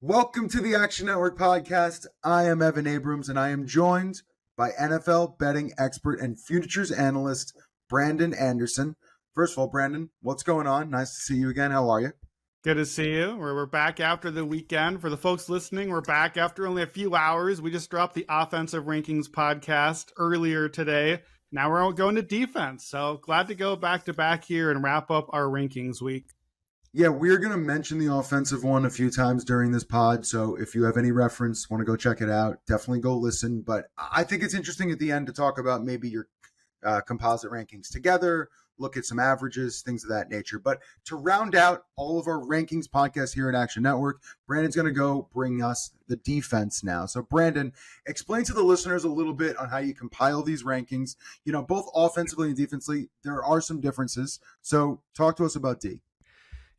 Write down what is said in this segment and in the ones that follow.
Welcome to the Action Network podcast. I am Evan Abrams, and I am joined by NFL betting expert and futures analyst Brandon Anderson. First of all, Brandon, what's going on? Nice to see you again. How are you? Good to see you. We're back after the weekend. For the folks listening, we're back after only a few hours. We just dropped the Offensive Rankings podcast earlier today. Now we're going to defense. So glad to go back to back here and wrap up our rankings week. Yeah, we're going to mention the offensive one a few times during this pod. So if you have any reference, want to go check it out, definitely go listen. But I think it's interesting at the end to talk about maybe your composite rankings together, look at some averages, things of that nature. But to round out all of our rankings podcasts here at Action Network, Brandon's going to go bring us the defense now. So Brandon, explain to the listeners a little bit on how you compile these rankings. You know, both offensively and defensively, there are some differences. So talk to us about D.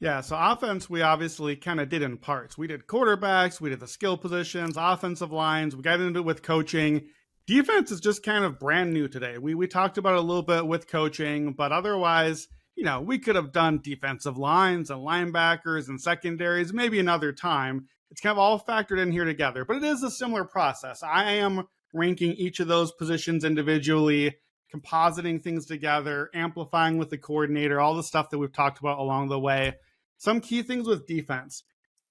Yeah, so offense, we obviously kind of did in parts. We did quarterbacks, we did the skill positions, offensive lines, we got into it with coaching. Defense is just kind of brand new today. We talked about it a little bit with coaching, but otherwise, you know, we could have done defensive lines and linebackers and secondaries maybe another time. It's kind of all factored in here together, but it is a similar process. I am ranking each of those positions individually, compositing things together, amplifying with the coordinator, all the stuff that we've talked about along the way. Some key things with defense.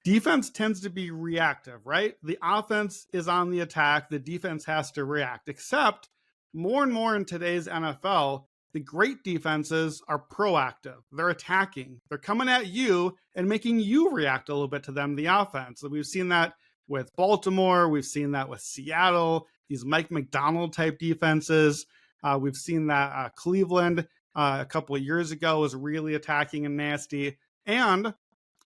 Defense tends to be reactive, right? The offense is on the attack. The defense has to react, except more and more in today's NFL, the great defenses are proactive. They're attacking. They're coming at you and making you react a little bit to them, the offense. We've seen that with Baltimore. We've seen that with Seattle, these Mike McDonald type defenses. We've seen that Cleveland a couple of years ago was really attacking and nasty. And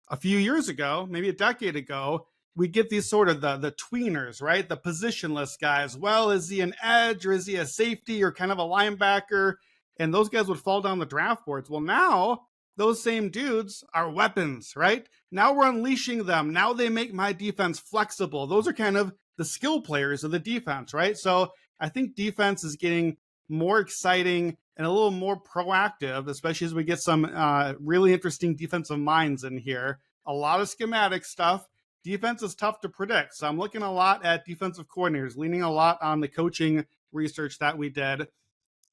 a few years ago, maybe a decade ago, we get these sort of the tweeners, right? The positionless guys. Well, is he an edge or is he a safety or kind of a linebacker? And those guys would fall down the draft boards. Well, now those same dudes are weapons, right? Now we're unleashing them. Now they make my defense flexible. Those are kind of the skill players of the defense, right? So I think defense is getting more exciting and a little more proactive, especially as we get some really interesting defensive minds in here. A lot of schematic stuff. Defense is tough to predict. So I'm looking a lot at defensive coordinators, leaning a lot on the coaching research that we did.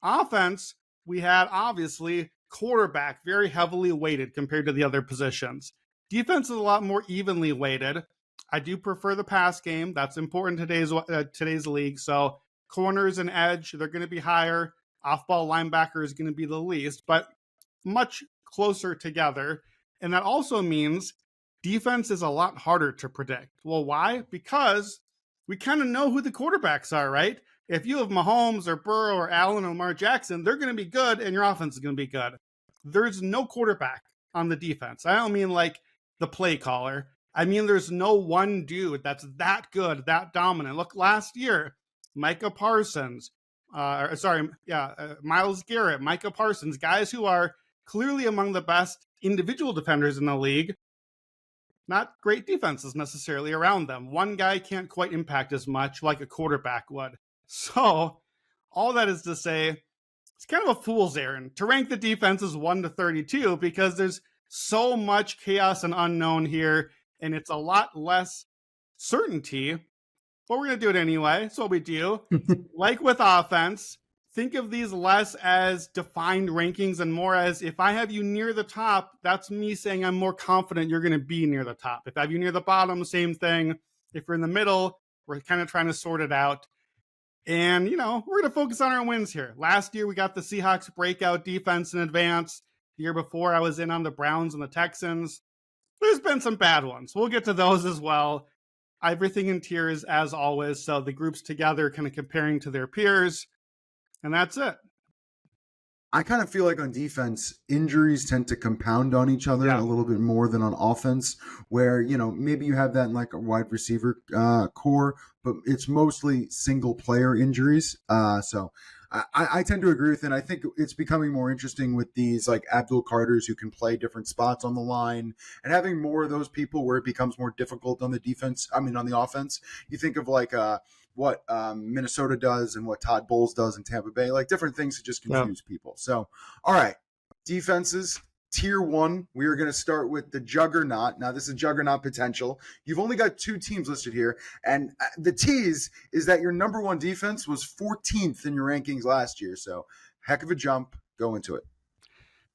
Offense, we had obviously quarterback, very heavily weighted compared to the other positions. Defense is a lot more evenly weighted. I do prefer the pass game. That's important in today's league. So corners and edge, they're going to be higher. Off-ball linebacker is going to be the least, but much closer together. And that also means defense is a lot harder to predict. Well, why? Because we kind of know who the quarterbacks are, right? If you have Mahomes or Burrow or Allen or Lamar Jackson, they're going to be good and your offense is going to be good. There's no quarterback on the defense. I don't mean like the play caller. I mean, there's no one dude that's that good, that dominant. Look, last year, Micah Parsons, Myles Garrett, Micah Parsons, guys who are clearly among the best individual defenders in the league. Not great defenses necessarily around them. One guy can't quite impact as much like a quarterback would. So all that is to say, it's kind of a fool's errand to rank the defenses 1 to 32 because there's so much chaos and unknown here, and it's a lot less certainty. But we're going to do it anyway. That's what we do. Like with offense, think of these less as defined rankings and more as if I have you near the top, that's me saying I'm more confident you're going to be near the top. If I have you near the bottom, same thing. If you're in the middle, we're kind of trying to sort it out. And, you know, we're going to focus on our wins here. Last year, we got the Seahawks breakout defense in advance. The year before, I was in on the Browns and the Texans. There's been some bad ones. We'll get to those as well. Everything in tiers as always. So the groups together kind of comparing to their peers. And that's it. I kind of feel like on defense, injuries tend to compound on each other a little bit more than on offense, where, you know, maybe you have that in like a wide receiver core, but it's mostly single player injuries. So I tend to agree with it. And I think it's becoming more interesting with these like Abdul Carters who can play different spots on the line and having more of those people where it becomes more difficult on the offense. You think of like what Minnesota does and what Todd Bowles does in Tampa Bay, like different things to just confuse people. So, all right, defenses, Tier 1, we are going to start with the Juggernaut. Now, this is Juggernaut potential. You've only got 2 teams listed here. And the tease is that your number 1 defense was 14th in your rankings last year. So, heck of a jump. Go into it.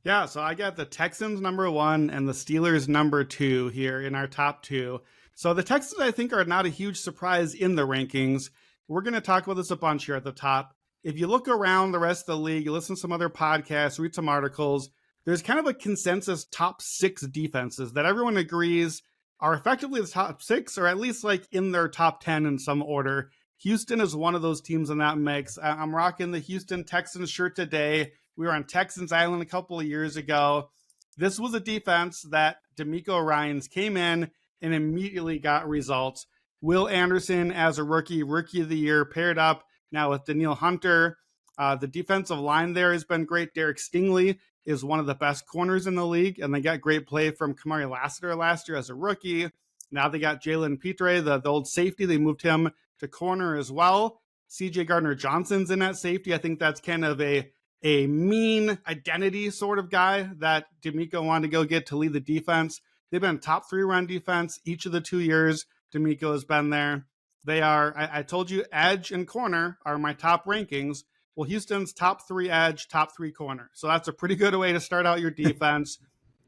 Yeah, so I got the Texans number 1 and the Steelers number 2 here in our top 2. So the Texans, I think, are not a huge surprise in the rankings. We're going to talk about this a bunch here at the top. If you look around the rest of the league, you listen to some other podcasts, read some articles, there's kind of a consensus top 6 defenses that everyone agrees are effectively the top 6, or at least like in their top 10 in some order. Houston is one of those teams in that mix. I'm rocking the Houston Texans shirt today. We were on Texans Island a couple of years ago. This was a defense that D'Amico Ryans came in and immediately got results. Will Anderson as a rookie of the year, paired up now with Danielle Hunter. The defensive line there has been great. Derek Stingley is one of the best corners in the league, and they got great play from Kamari Lassiter last year as a rookie. Now they got Jalen Petre, the old safety. They moved him to corner as well. CJ Gardner-Johnson's in that safety. I think that's kind of a mean identity sort of guy that D'Amico wanted to go get to lead the defense. They've been top 3 run defense each of the 2 years D'Amico has been there. They are, I told you, edge and corner are my top rankings. Well, Houston's top 3 edge, top 3 corner. So that's a pretty good way to start out your defense.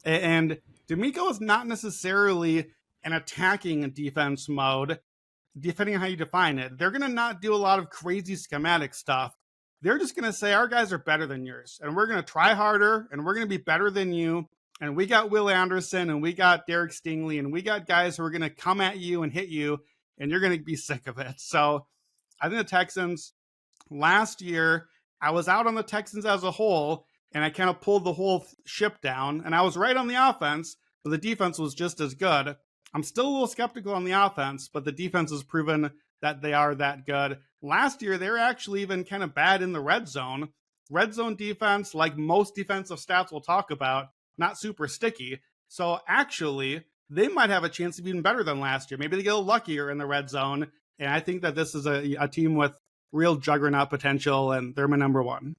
And D'Amico is not necessarily an attacking defense mode, depending on how you define it. They're going to not do a lot of crazy schematic stuff. They're just going to say, our guys are better than yours, and we're going to try harder, and we're going to be better than you. And we got Will Anderson, and we got Derek Stingley, and we got guys who are going to come at you and hit you, and you're going to be sick of it. So I think the Texans, last year, I was out on the Texans as a whole, and I kind of pulled the whole ship down, and I was right on the offense, but the defense was just as good. I'm still a little skeptical on the offense, but the defense has proven that they are that good. Last year, they were actually even kind of bad in the red zone. Red zone defense, like most defensive stats we'll talk about, not super sticky. So actually, they might have a chance to be even better than last year. Maybe they get a little luckier in the red zone. And I think that this is a team with real juggernaut potential, and they're my number 1.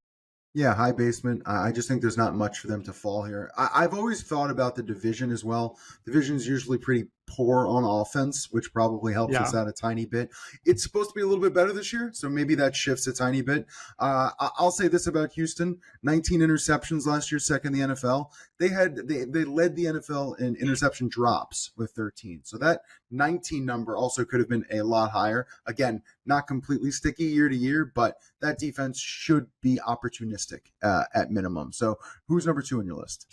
Yeah, high basement. I just think there's not much for them to fall here. I've always thought about the division as well. Division is usually pretty poor on offense, which probably helps us out a tiny bit. It's supposed to be a little bit better this year, so maybe that shifts a tiny bit. I'll say this about Houston: 19 interceptions last year, second in the NFL. They led the NFL in interception drops with 13. So that 19 number also could have been a lot higher. Again, not completely sticky year to year, but that defense should be opportunistic at minimum. So who's number 2 on your list?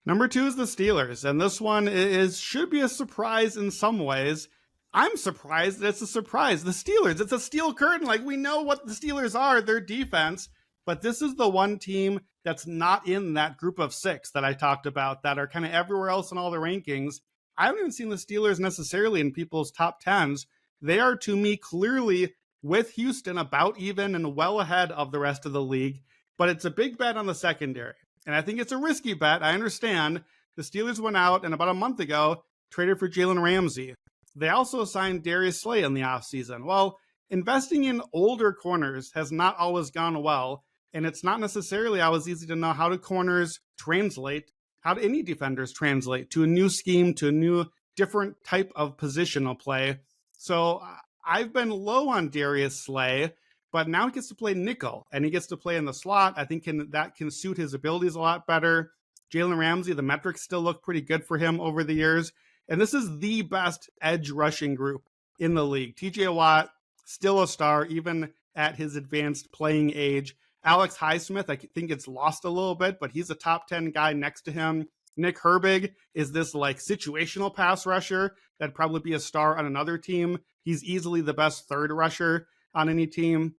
Number 2 is the Steelers, and this one should be a surprise in some ways. I'm surprised that it's a surprise. The Steelers, it's a steel curtain. Like, we know what the Steelers are, their defense, but this is the one team that's not in that group of 6 that I talked about that are kind of everywhere else in all the rankings. I haven't even seen the Steelers necessarily in people's top 10s. They are, to me, clearly with Houston about even and well ahead of the rest of the league, but it's a big bet on the secondary. And I think it's a risky bet. I understand. The Steelers went out and about a month ago traded for Jalen Ramsey. They also signed Darius Slay in the offseason. Well, investing in older corners has not always gone well, and it's not necessarily always easy to know how do corners translate, how do any defenders translate to a new scheme, to a new different type of positional play. So I've been low on Darius Slay, but now he gets to play nickel, and he gets to play in the slot. I think that can suit his abilities a lot better. Jalen Ramsey, the metrics still look pretty good for him over the years. And this is the best edge rushing group in the league. TJ Watt, still a star, even at his advanced playing age. Alex Highsmith, I think it's lost a little bit, but he's a top 10 guy next to him. Nick Herbig is this like situational pass rusher that'd probably be a star on another team. He's easily the best third rusher on any team.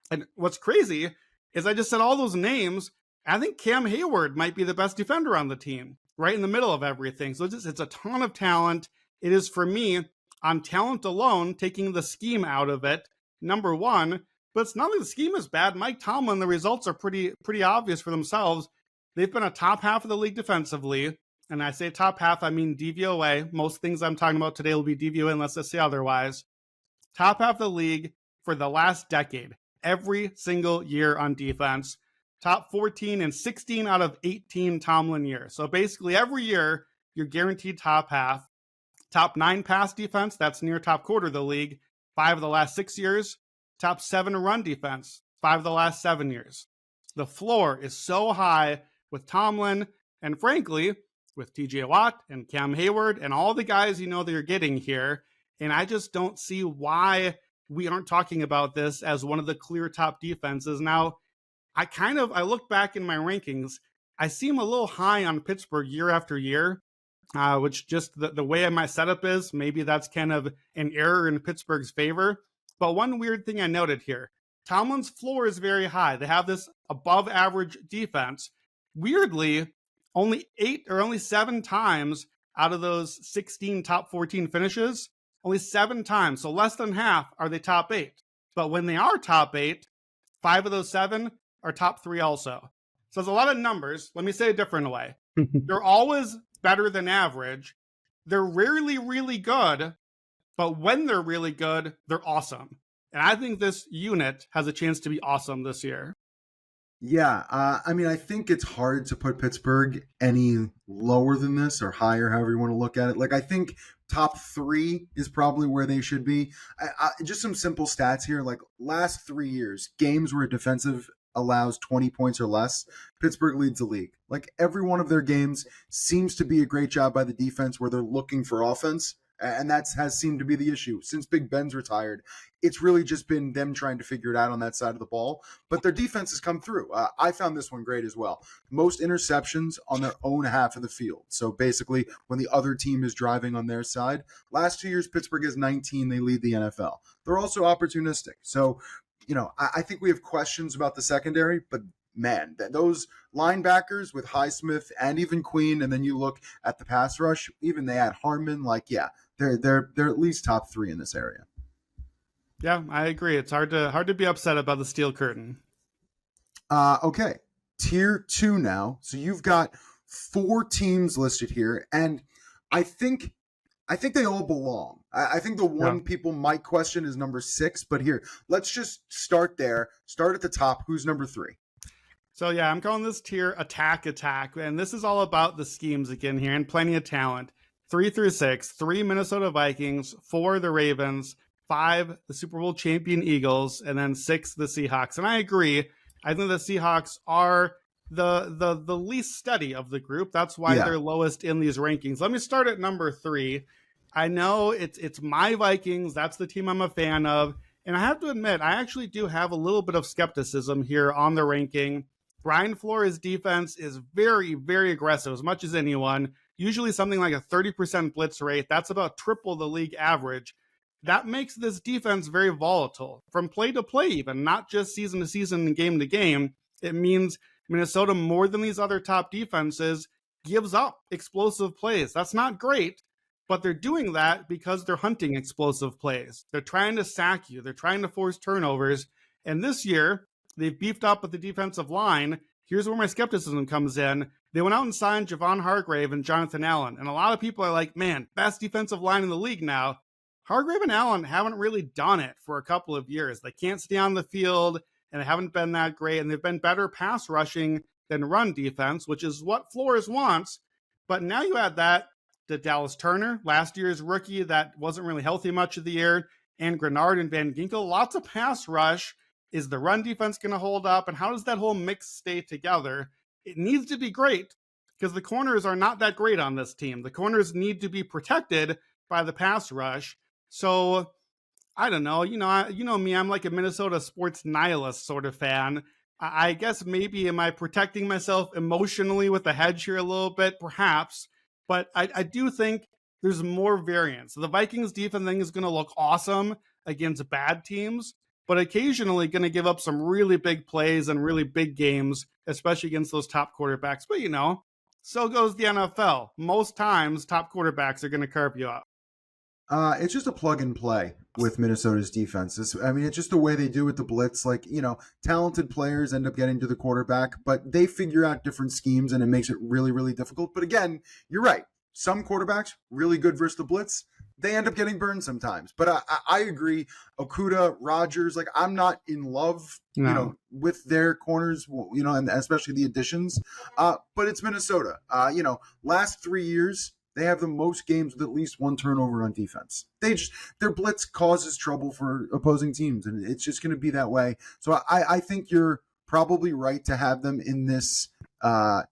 And what's crazy is I just said all those names. I think Cam Hayward might be the best defender on the team, right in the middle of everything. So it's a ton of talent. It is, for me, on talent alone, taking the scheme out of it, number 1. But it's not like the scheme is bad. Mike Tomlin, the results are pretty obvious for themselves. They've been a top half of the league defensively. And I say top half, I mean DVOA. Most things I'm talking about today will be DVOA unless I say otherwise. Top half of the league for the last decade. Every single year on defense. top 14 in 16 out of 18 Tomlin years. So basically every year you're guaranteed top half. Top 9 pass defense, that's near top quarter of the league, 5 of the last 6 years. Top 7 run defense, 5 of the last 7 years. The floor is so high with Tomlin, and frankly, with TJ Watt and Cam Hayward and all the guys that you're getting here. And I just don't see why we aren't talking about this as one of the clear top defenses. Now, I look back in my rankings, I seem a little high on Pittsburgh year after year, which just the way my setup is, maybe that's kind of an error in Pittsburgh's favor. But one weird thing I noted here, Tomlin's floor is very high. They have this above average defense. Weirdly, only 7 times out of those 16 top 14 finishes, only 7 times, so less than half, are they top 8. But when they are top 8, 5 of those 7 are top 3 also. So there's a lot of numbers. Let me say a different way. They're always better than average. They're rarely really good, but when they're really good, they're awesome. And I think this unit has a chance to be awesome this year. Yeah, I think it's hard to put Pittsburgh any lower than this or higher, however you want to look at it. Like, I think top 3 is probably where they should be. Just some simple stats here. Like, last 3 years, games where a defensive allows 20 points or less, Pittsburgh leads the league. Like, every one of their games seems to be a great job by the defense where they're looking for offense. And that has seemed to be the issue. Since Big Ben's retired, it's really just been them trying to figure it out on that side of the ball. But their defense has come through. I found this one great as well. Most interceptions on their own half of the field. So basically, when the other team is driving on their side. Last 2 years, Pittsburgh is 19. They lead the NFL. They're also opportunistic. So, I think we have questions about the secondary, but man, those linebackers with Highsmith and even Queen, and then you look at the pass rush, even they had Harmon, they're at least top 3 in this area. Yeah, I agree. It's hard to be upset about the steel curtain. Okay, tier 2 now. So you've got 4 teams listed here, and I think they all belong. I think the one people might question is number 6, but here, let's just start there. Start at the top. Who's number 3? So yeah, I'm calling this tier attack, and this is all about the schemes again here and plenty of talent. 3 through 6, 3 Minnesota Vikings, 4 the Ravens, 5 the Super Bowl champion Eagles, and then 6 the Seahawks. And I agree. I think the Seahawks are the least steady of the group. That's why they're lowest in these rankings. Let me start at number 3. I know it's my Vikings. That's the team I'm a fan of. And I have to admit, I actually do have a little bit of skepticism here on the ranking. Brian Flores' defense is very, very aggressive, as much as anyone. Usually something like a 30% blitz rate. That's about triple the league average. That makes this defense very volatile from play to play, even not just season to season and game to game. It means Minnesota, more than these other top defenses, gives up explosive plays. That's not great, but they're doing that because they're hunting explosive plays. They're trying to sack you. They're trying to force turnovers. And this year, they've beefed up with the defensive line. Here's where my skepticism comes in. They went out and signed Javon Hargrave and Jonathan Allen. And a lot of people are like, man, best defensive line in the league now. Hargrave and Allen haven't really done it for a couple of years. They can't stay on the field, and they haven't been that great. And they've been better pass rushing than run defense, which is what Flores wants. But now you add that to Dallas Turner, last year's rookie that wasn't really healthy much of the year, and Grenard and Van Ginkel. Lots of pass rush. Is the run defense going to hold up? And how does that whole mix stay together? It needs to be great because the corners are not that great on this team. The corners need to be protected by the pass rush. So I don't know. You know me. I'm like a Minnesota sports nihilist sort of fan. I guess maybe am I protecting myself emotionally with the hedge here a little bit? Perhaps. But I do think there's more variance. The Vikings defense thing is going to look awesome against bad teams, but occasionally going to give up some really big plays and really big games, especially against those top quarterbacks. But, so goes the NFL. Most times, top quarterbacks are going to carve you up. It's just a plug and play with Minnesota's defense. It's just the way they do with the blitz. Talented players end up getting to the quarterback, but they figure out different schemes, and it makes it really, really difficult. But again, you're right. some quarterbacks really good versus the blitz. They end up getting burned sometimes. But I agree. Okuda, Rodgers, like I'm not in love, No. with their corners, and especially the additions. But it's Minnesota. Last 3 years, they have the most games with at least one turnover on defense. Their blitz causes trouble for opposing teams, and it's just going to be that way. So I think you're probably right to have them in this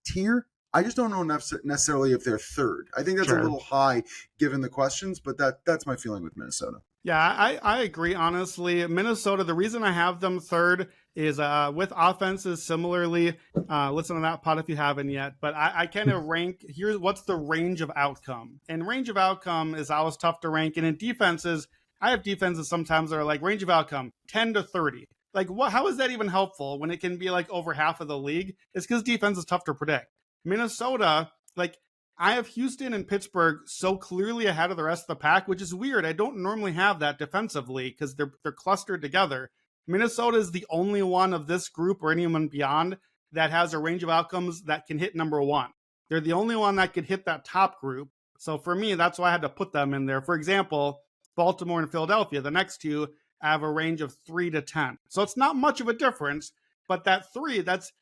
tier. I just don't know necessarily if they're third. I think that's a little high given the questions, but that's my feeling with Minnesota. Yeah, I agree, honestly. Minnesota, the reason I have them third is with offenses similarly. Listen to that pod if you haven't yet. But I kind of rank, here's what's the range of outcome. And range of outcome is always tough to rank. And in defenses, I have defenses sometimes that are like range of outcome, 10 to 30. Like, how is that even helpful when it can be like over half of the league? It's because defense is tough to predict. Minnesota, like I have Houston and Pittsburgh so clearly ahead of the rest of the pack, which is weird. I don't normally have that defensively because they're clustered together. Minnesota is the only one of this group or anyone beyond that has a range of outcomes that can hit number one. They're the only one that could hit that top group. So for me, that's why I had to put them in there. For example, Baltimore and Philadelphia, the next two have a range of 3 to 10. So it's not much of a difference, but that 3, that's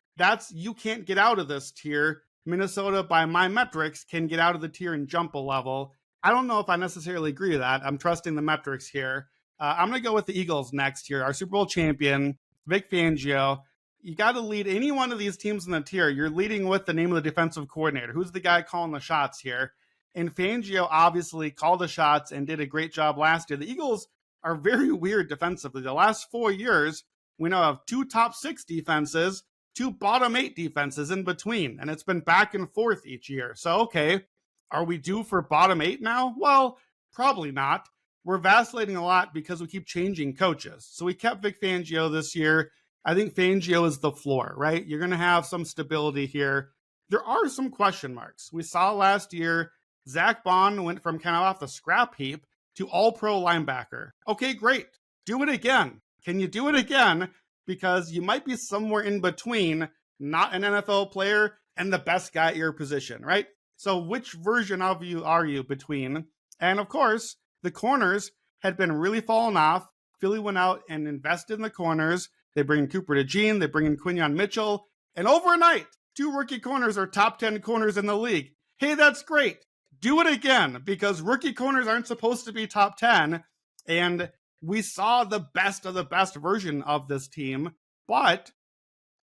you can't get out of this tier. Minnesota, by my metrics, can get out of the tier and jump a level. I don't know if I necessarily agree with that. I'm trusting the metrics here. I'm going to go with the Eagles next here. Our Super Bowl champion, Vic Fangio. You got to lead any one of these teams in the tier. You're leading with the name of the defensive coordinator. Who's the guy calling the shots here? And Fangio obviously called the shots and did a great job last year. The Eagles are very weird defensively. The last 4 years, we now have 2 top 6 defenses, 2 bottom 8 defenses in between, and it's been back and forth each year. So, okay, are we due for bottom 8 now? Well, probably not. We're vacillating a lot because we keep changing coaches. So we kept Vic Fangio this year. I think Fangio is the floor, right? You're going to have some stability here. There are some question marks. We saw last year, Zach Bond went from kind of off the scrap heap to all-pro linebacker. Okay, great. Do it again. Can you do it again? Because you might be somewhere in between not an NFL player and the best guy at your position, right? So which version of you are you between? And of course, the corners had been really falling off. Philly went out and invested in the corners. They bring in Cooper DeJean, they bring in Quinyon Mitchell, and overnight, 2 rookie corners are top 10 corners in the league. Hey, that's great. Do it again, because rookie corners aren't supposed to be top 10, and we saw the best of the best version of this team, but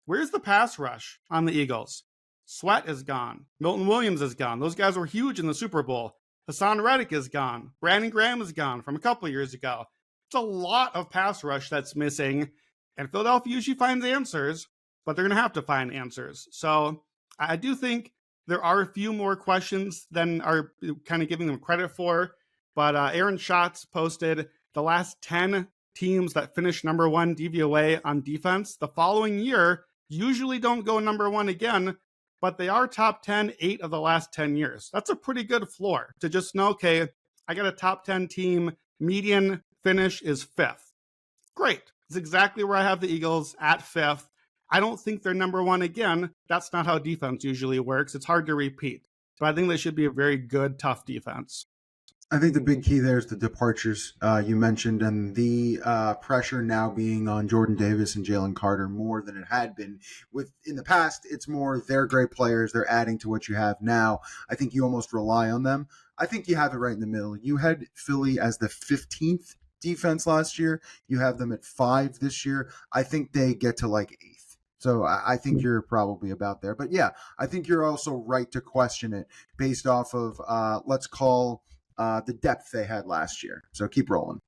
where's the pass rush on the Eagles? Sweat is gone. Milton Williams is gone. Those guys were huge in the Super Bowl. Hassan Reddick is gone. Brandon Graham is gone from a couple of years ago. It's a lot of pass rush that's missing, and Philadelphia usually finds answers, but they're going to have to find answers. So I do think there are a few more questions than are kind of giving them credit for, but Aaron Schatz posted the last 10 teams that finish number 1 DVOA on defense the following year usually don't go number 1 again, but they are top 10 8 of the last 10 years. That's a pretty good floor to just know, okay, I got a top 10 team, median finish is 5th. Great. It's exactly where I have the Eagles at 5th. I don't think they're number 1 again. That's not how defense usually works. It's hard to repeat. But I think they should be a very good, tough defense. I think the big key there is the departures you mentioned, and the pressure now being on Jordan Davis and Jalen Carter more than it had been. In the past, it's more they're great players, they're adding to what you have now. I think you almost rely on them. I think you have it right in the middle. You had Philly as the 15th defense last year. You have them at 5 this year. I think they get to like 8th. So I think you're probably about there. But yeah, I think you're also right to question it based off of, let's call the depth they had last year. So keep rolling.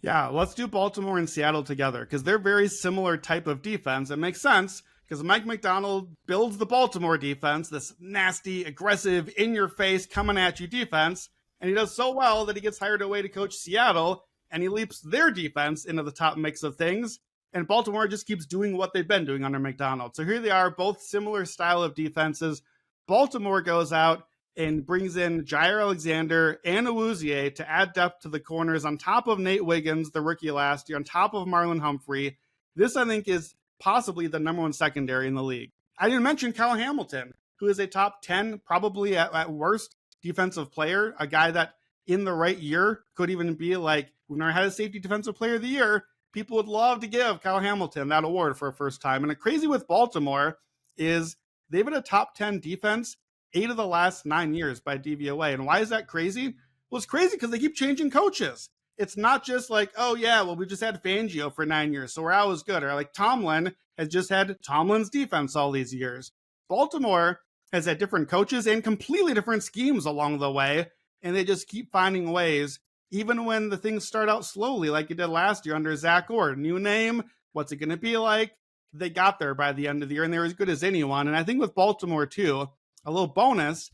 Yeah, let's do Baltimore and Seattle together because they're very similar type of defense. It makes sense because Mike Macdonald builds the Baltimore defense, this nasty, aggressive, in-your-face, coming-at-you defense, and he does so well that he gets hired away to coach Seattle, and he leaps their defense into the top mix of things, and Baltimore just keeps doing what they've been doing under Macdonald. So here they are, both similar style of defenses. Baltimore goes out and brings in Jair Alexander and Awuzie to add depth to the corners on top of Nate Wiggins, the rookie last year, on top of Marlon Humphrey. This, I think, is possibly the number 1 secondary in the league. I didn't mention Kyle Hamilton, who is a top 10, probably at worst, defensive player, a guy that in the right year could even be like, we've never had a safety defensive player of the year. People would love to give Kyle Hamilton that award for a first time. And the crazy with Baltimore is they've been a top 10 defense 8 of the last 9 years by DVOA. And why is that crazy? Well, it's crazy because they keep changing coaches. It's not just like, oh yeah, well, we just had Fangio for 9 years, so we're always good. Or like Tomlin has just had Tomlin's defense all these years. Baltimore has had different coaches and completely different schemes along the way, and they just keep finding ways, even when the things start out slowly, like it did last year under Zach Orr. New name, what's it going to be like? They got there by the end of the year, and they're as good as anyone. And I think with Baltimore, too, a little bonus,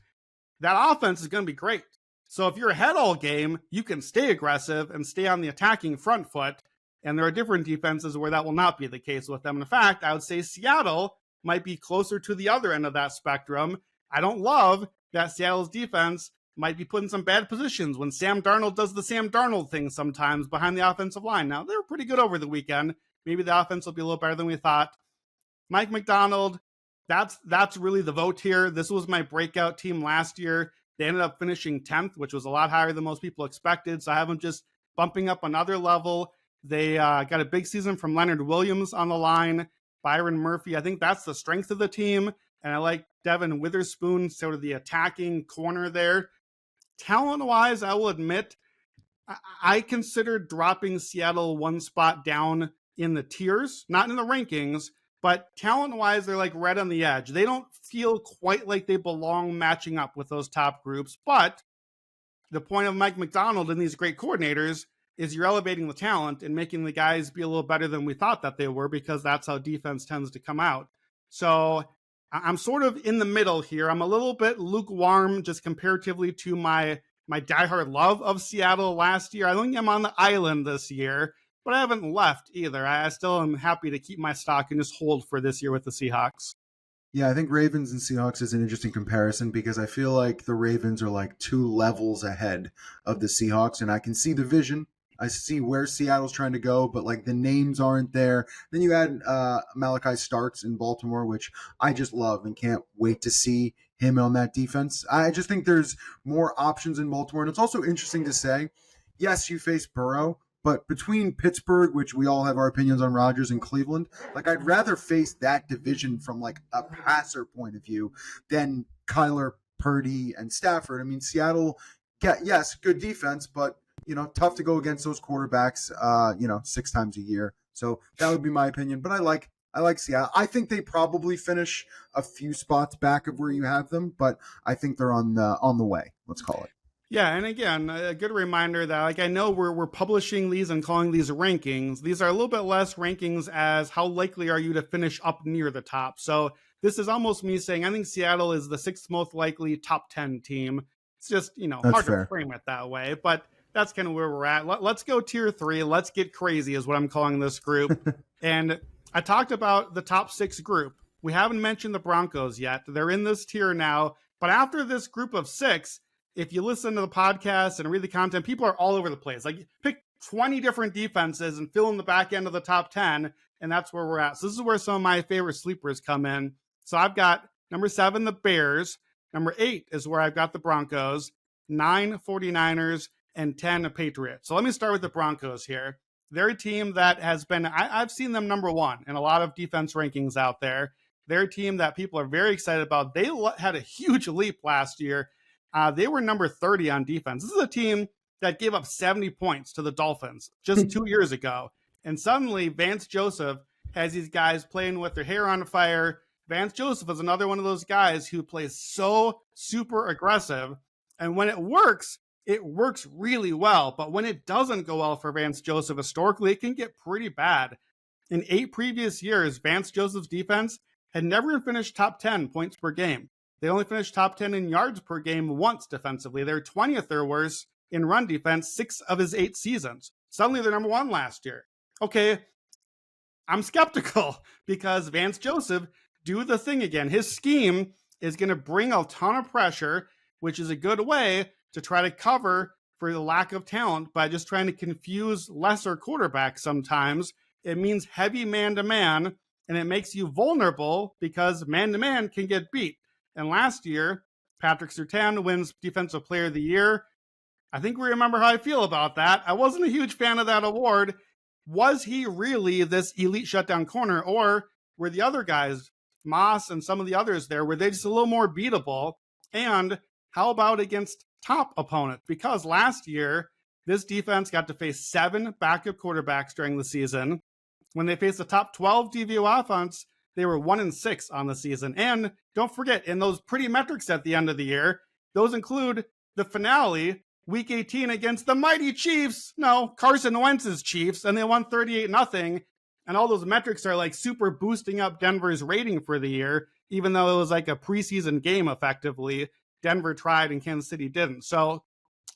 that offense is going to be great. So if you're ahead all game, you can stay aggressive and stay on the attacking front foot. And there are different defenses where that will not be the case with them. In fact, I would say Seattle might be closer to the other end of that spectrum. I don't love that Seattle's defense might be put in some bad positions when Sam Darnold does the Sam Darnold thing sometimes behind the offensive line. Now, they were pretty good over the weekend. Maybe the offense will be a little better than we thought. Mike McDonald, that's really the vote here. This was my breakout team last year. They ended up finishing 10th, which was a lot higher than most people expected. So I have them just bumping up another level. They got a big season from Leonard Williams on the line, Byron Murphy. I think that's the strength of the team. And I like Devin Witherspoon, sort of the attacking corner there. Talent-wise, I will admit, I considered dropping Seattle one spot down in the tiers, not in the rankings, but talent-wise, they're like right on the edge. They don't feel quite like they belong matching up with those top groups. But the point of Mike McDonald and these great coordinators is you're elevating the talent and making the guys be a little better than we thought that they were, because that's how defense tends to come out. So I'm sort of in the middle here. I'm a little bit lukewarm just comparatively to my diehard love of Seattle last year. I think I'm on the island this year, but I haven't left either. I still am happy to keep my stock and just hold for this year with the Seahawks. Yeah, I think Ravens and Seahawks is an interesting comparison because I feel like the Ravens are like 2 levels ahead of the Seahawks, and I can see the vision. I see where Seattle's trying to go, but like the names aren't there. Then you add Malachi Starks in Baltimore, which I just love and can't wait to see him on that defense. I just think there's more options in Baltimore. And it's also interesting to say, yes, you face Burrow, but between Pittsburgh, which we all have our opinions on Rodgers, and Cleveland, like I'd rather face that division from like a passer point of view than Kyler, Purdy, and Stafford. I mean, Seattle, yes, good defense, but tough to go against those quarterbacks, 6 times a year. So that would be my opinion. But I like Seattle. I think they probably finish a few spots back of where you have them, but I think they're on the way. Let's call it. Yeah, and again, a good reminder that I know we're publishing these and calling these rankings. These are a little bit less rankings as how likely are you to finish up near the top. So this is almost me saying I think Seattle is the 6th most likely top 10 team. It's just, hard to frame it that way, but that's kind of where we're at. Let's go tier 3. Let's get crazy is what I'm calling this group. And I talked about the top 6 group. We haven't mentioned the Broncos yet. They're in this tier now. But after this group of 6, if you listen to the podcast and read the content, people are all over the place. Like pick 20 different defenses and fill in the back end of the top 10. And that's where we're at. So this is where some of my favorite sleepers come in. So I've got number 7, the Bears. Number 8 is where I've got the Broncos. 9, 49ers. And 10 Patriots. So let me start with the Broncos here. They're a team that has been, I've seen them number 1 in a lot of defense rankings out there. They're a team that people are very excited about. They had a huge leap last year. They were number 30 on defense. This is a team that gave up 70 points to the Dolphins just 2 years ago. And suddenly Vance Joseph has these guys playing with their hair on fire. Vance Joseph is another one of those guys who plays so super aggressive. And when it works really well. But when it doesn't go well for Vance Joseph, historically, it can get pretty bad. In 8 previous years, Vance Joseph's defense had never finished top 10 points per game. They only finished top 10 in yards per game once defensively. They're 20th or worse in run defense 6 of his 8 seasons. Suddenly, they're number 1 last year. Okay, I'm skeptical because Vance Joseph do the thing again. His scheme is going to bring a ton of pressure, which is a good way to try to cover for the lack of talent by just trying to confuse lesser quarterbacks sometimes. It means heavy man-to-man, and it makes you vulnerable because man-to-man can get beat. And last year, Patrick Surtain wins Defensive Player of the Year. I think we remember how I feel about that. I wasn't a huge fan of that award. Was he really this elite shutdown corner, or were the other guys, Moss and some of the others there, were they just a little more beatable? And how about against top opponents? Because last year, this defense got to face 7 backup quarterbacks during the season. When they faced the top 12 DVO offense, they were 1-6 on the season. And don't forget, in those pretty metrics at the end of the year, those include the finale, Week 18 against the mighty Chiefs. No, Carson Wentz's Chiefs, and they won 38-0. And all those metrics are like super boosting up Denver's rating for the year, even though it was like a preseason game effectively. Denver tried and Kansas City didn't. So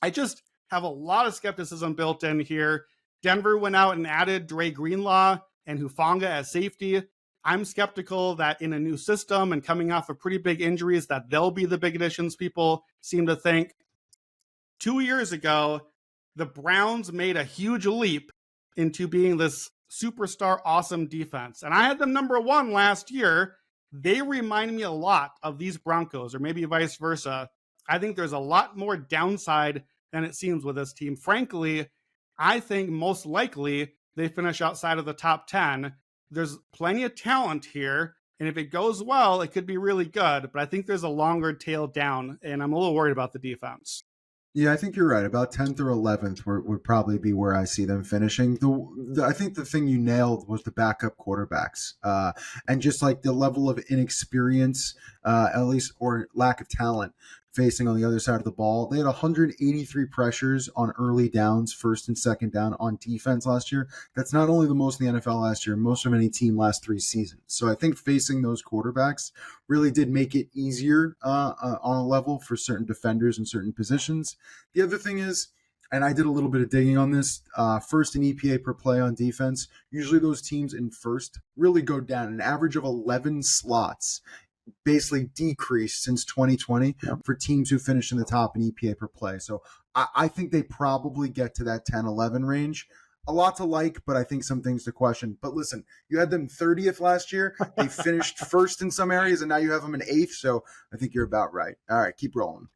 I just have a lot of skepticism built in here. Denver went out and added Dre Greenlaw and Hufanga as safety. I'm skeptical that in a new system and coming off of pretty big injuries that they'll be the big additions people seem to think. 2 years ago, the Browns made a huge leap into being this superstar awesome defense. And I had them number 1 last year. They remind me a lot of these Broncos, or maybe vice versa. I think there's a lot more downside than it seems with this team. Frankly, I think most likely they finish outside of the top 10. There's plenty of talent here, and if it goes well, it could be really good. But I think there's a longer tail down, and I'm a little worried about the defense. Yeah, I think you're right. About 10th or 11th would probably be where I see them finishing. I think the thing you nailed was the backup quarterbacks, and just like the level of inexperience, at least, or lack of talent facing on the other side of the ball. They had 183 pressures on early downs, first and second down on defense last year. That's not only the most in the NFL last year, most of any team last 3 seasons. So I think facing those quarterbacks really did make it easier on a level for certain defenders in certain positions. The other thing is, and I did a little bit of digging on this, first in EPA per play on defense, usually those teams in first really go down an average of 11 slots, basically decreased since 2020 for teams who finish in the top in EPA per play. So I think they probably get to that 10-11 range. A lot to like, but I think some things to question. But listen, you had them 30th last year. They finished first in some areas, and now you have them in 8th. So I think you're about right. All right, keep rolling.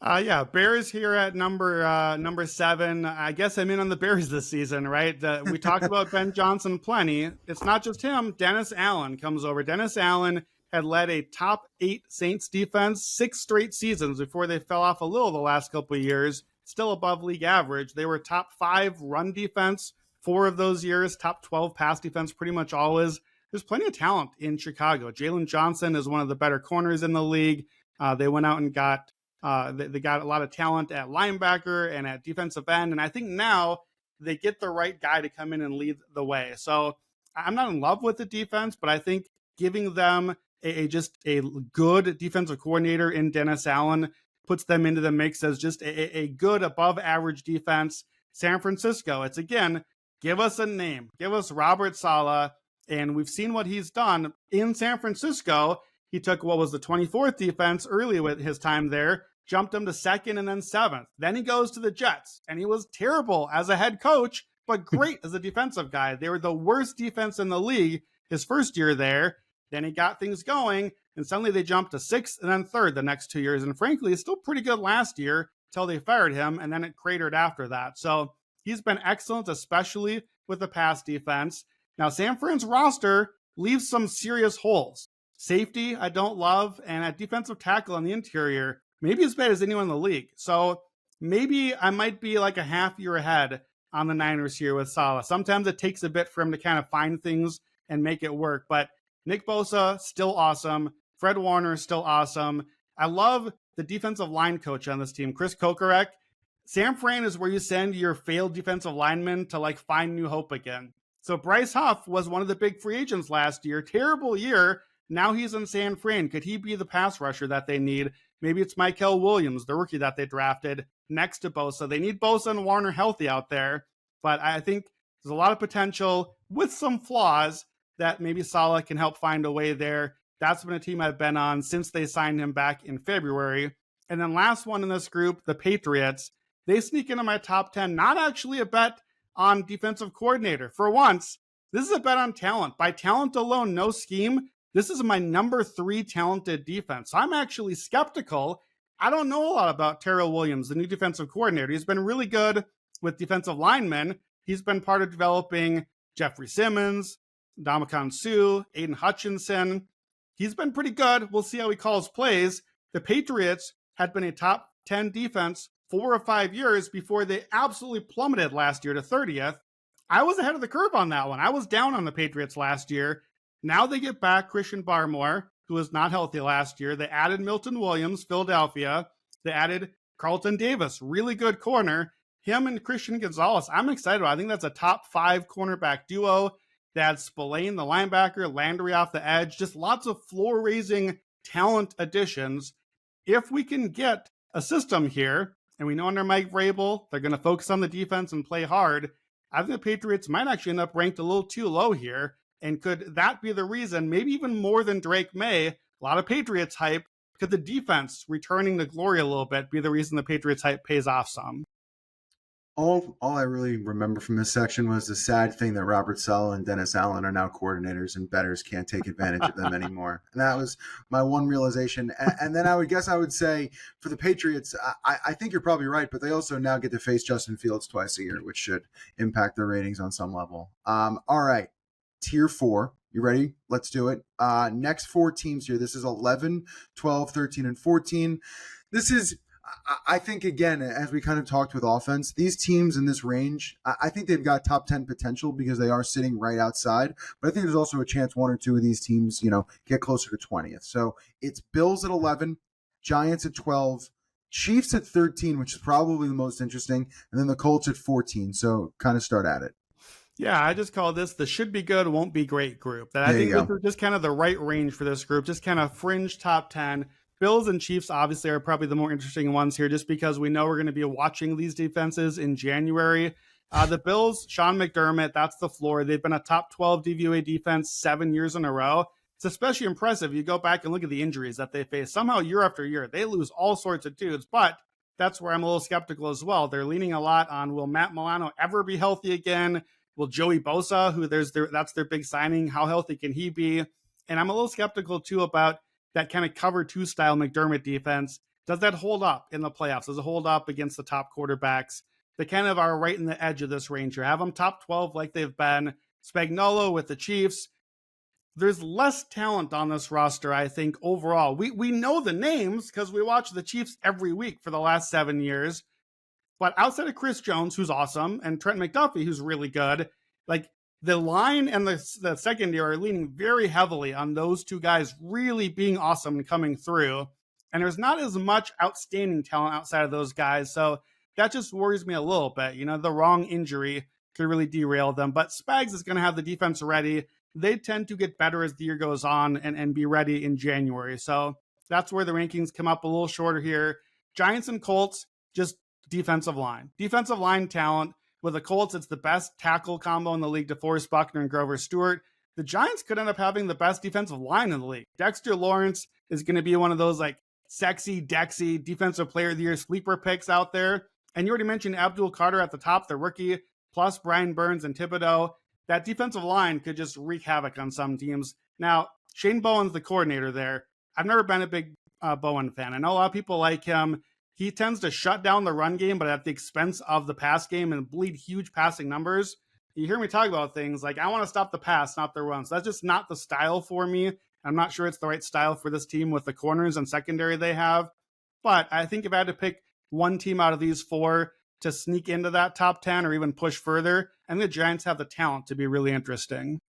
Yeah, Bears here at number 7. I guess I'm in on the Bears this season, right? We talked about Ben Johnson plenty. It's not just him. Dennis Allen comes over. Dennis Allen had led a top 8 Saints defense 6 straight seasons before they fell off a little the last couple of years, still above league average. They were top 5 run defense 4 of those years, top 12 pass defense pretty much always. There's plenty of talent in Chicago. Jalen Johnson is one of the better corners in the league. They went out and got they got a lot of talent at linebacker and at defensive end, and I think now they get the right guy to come in and lead the way. So I'm not in love with the defense, but I think giving them just a good defensive coordinator in Dennis Allen puts them into the mix as just a good above average defense. San Francisco, it's again, give us a name, give us Robert Saleh, and we've seen what he's done in San Francisco. He took what was the 24th defense early with his time there, jumped him to 2nd and then 7th. Then he goes to the Jets, and he was terrible as a head coach, but great as a defensive guy. They were the worst defense in the league his first year there. Then he got things going, and suddenly they jumped to 6th and then 3rd the next 2 years. And frankly, it's still pretty good last year until they fired him, and then it cratered after that. So he's been excellent, especially with the pass defense. Now, San Fran's roster leaves some serious holes. Safety, I don't love, and at defensive tackle on the interior, maybe as bad as anyone in the league. So maybe I might be like a half year ahead on the Niners here with Saleh. Sometimes it takes a bit for him to kind of find things and make it work, but Nick Bosa, still awesome. Fred Warner, still awesome. I love the defensive line coach on this team, Chris Kokorek. San Fran is where you send your failed defensive linemen to like find new hope again. So Bryce Huff was one of the big free agents last year. Terrible year. Now he's in San Fran. Could he be the pass rusher that they need? Maybe it's Mykel Williams, the rookie that they drafted, next to Bosa. They need Bosa and Warner healthy out there. But I think there's a lot of potential with some flaws that maybe Saleh can help find a way there. That's been a team I've been on since they signed him back in February. And then last one in this group, the Patriots. They sneak into my top 10, not actually a bet on defensive coordinator. For once, this is a bet on talent. By talent alone, no scheme. This is my number 3 talented defense. So I'm actually skeptical I don't know a lot about Terrell Williams, the new defensive coordinator. He's been really good with defensive linemen. He's been part of developing Jeffrey Simmons, Ndamukong Suh, Aiden Hutchinson. He's been pretty good. We'll see how he calls plays. The Patriots had been a top 10 defense 4 or 5 years before they absolutely plummeted last year to 30th. I was ahead of the curve on that one. I was down on the Patriots last year. Now they get back Christian Barmore, who was not healthy last year. They added Milton Williams, Philadelphia. They added Carlton Davis, really good corner. Him and Christian Gonzalez, I'm excited about. I think that's a top 5 cornerback duo. They had Spillane, the linebacker, Landry off the edge. Just lots of floor-raising talent additions. If we can get a system here, and we know under Mike Vrabel, they're going to focus on the defense and play hard, I think the Patriots might actually end up ranked a little too low here. And could that be the reason, maybe even more than Drake May, a lot of Patriots hype, could the defense returning to glory a little bit be the reason the Patriots hype pays off some? All I really remember from this section was the sad thing that Robert Saleh and Dennis Allen are now coordinators and bettors can't take advantage of them anymore. And that was my one realization. And then I would say for the Patriots, I think you're probably right, but they also now get to face Justin Fields twice a year, which should impact their ratings on some level. All right. Tier 4. You ready? Let's do it. Next 4 teams here. This is 11, 12, 13, and 14. This is, I think, again, as we kind of talked with offense, these teams in this range, I think they've got top 10 potential because they are sitting right outside. But I think there's also a chance 1 or 2 of these teams, get closer to 20th. So it's Bills at 11, Giants at 12, Chiefs at 13, which is probably the most interesting, and then the Colts at 14. So kind of start at it. Yeah, I just call this the should be good, won't be great group. That I think this is just kind of the right range for this group, just kind of fringe top 10. Bills and Chiefs obviously are probably the more interesting ones here just because we know we're going to be watching these defenses in January. The Bills, Sean McDermott, that's the floor. They've been a top 12 DVOA defense 7 years in a row. It's especially impressive. You go back and look at the injuries that they face. Somehow year after year, they lose all sorts of dudes, but that's where I'm a little skeptical as well. They're leaning a lot on, will Matt Milano ever be healthy again? Will Joey Bosa, that's their big signing, how healthy can he be? And I'm a little skeptical too about that kind of cover 2 style McDermott defense. Does that hold up in the playoffs? Does it hold up against the top quarterbacks? They kind of are right in the edge of this range here. Have them top 12 like they've been. Spagnuolo with the Chiefs. There's less talent on this roster, I think, overall. We know the names because we watch the Chiefs every week for the last 7 years. But outside of Chris Jones, who's awesome, and Trent McDuffie, who's really good, like the line and the secondary are leaning very heavily on those 2 guys really being awesome and coming through. And there's not as much outstanding talent outside of those guys. So that just worries me a little bit. The wrong injury could really derail them. But Spags is going to have the defense ready. They tend to get better as the year goes on and be ready in January. So that's where the rankings come up a little shorter here. Giants and Colts, just defensive line talent. With the Colts, it's the best tackle combo in the league, DeForest Buckner and Grover Stewart. The Giants could end up having the best defensive line in the league. Dexter Lawrence is going to be one of those like sexy, Dexy defensive player of the year sleeper picks out there. And you already mentioned Abdul Carter at the top, the rookie, plus Brian Burns and Thibodeau. That defensive line could just wreak havoc on some teams. Now, Shane Bowen's the coordinator there. I've never been a big Bowen fan. I know a lot of people like him. He tends to shut down the run game, but at the expense of the pass game and bleed huge passing numbers. You hear me talk about things like, I want to stop the pass, not the run. So that's just not the style for me. I'm not sure it's the right style for this team with the corners and secondary they have. But I think if I had to pick one team out of these 4 to sneak into that top 10 or even push further, I think the Giants have the talent to be really interesting.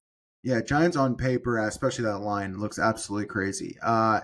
Yeah, Giants on paper, especially that line, looks absolutely crazy.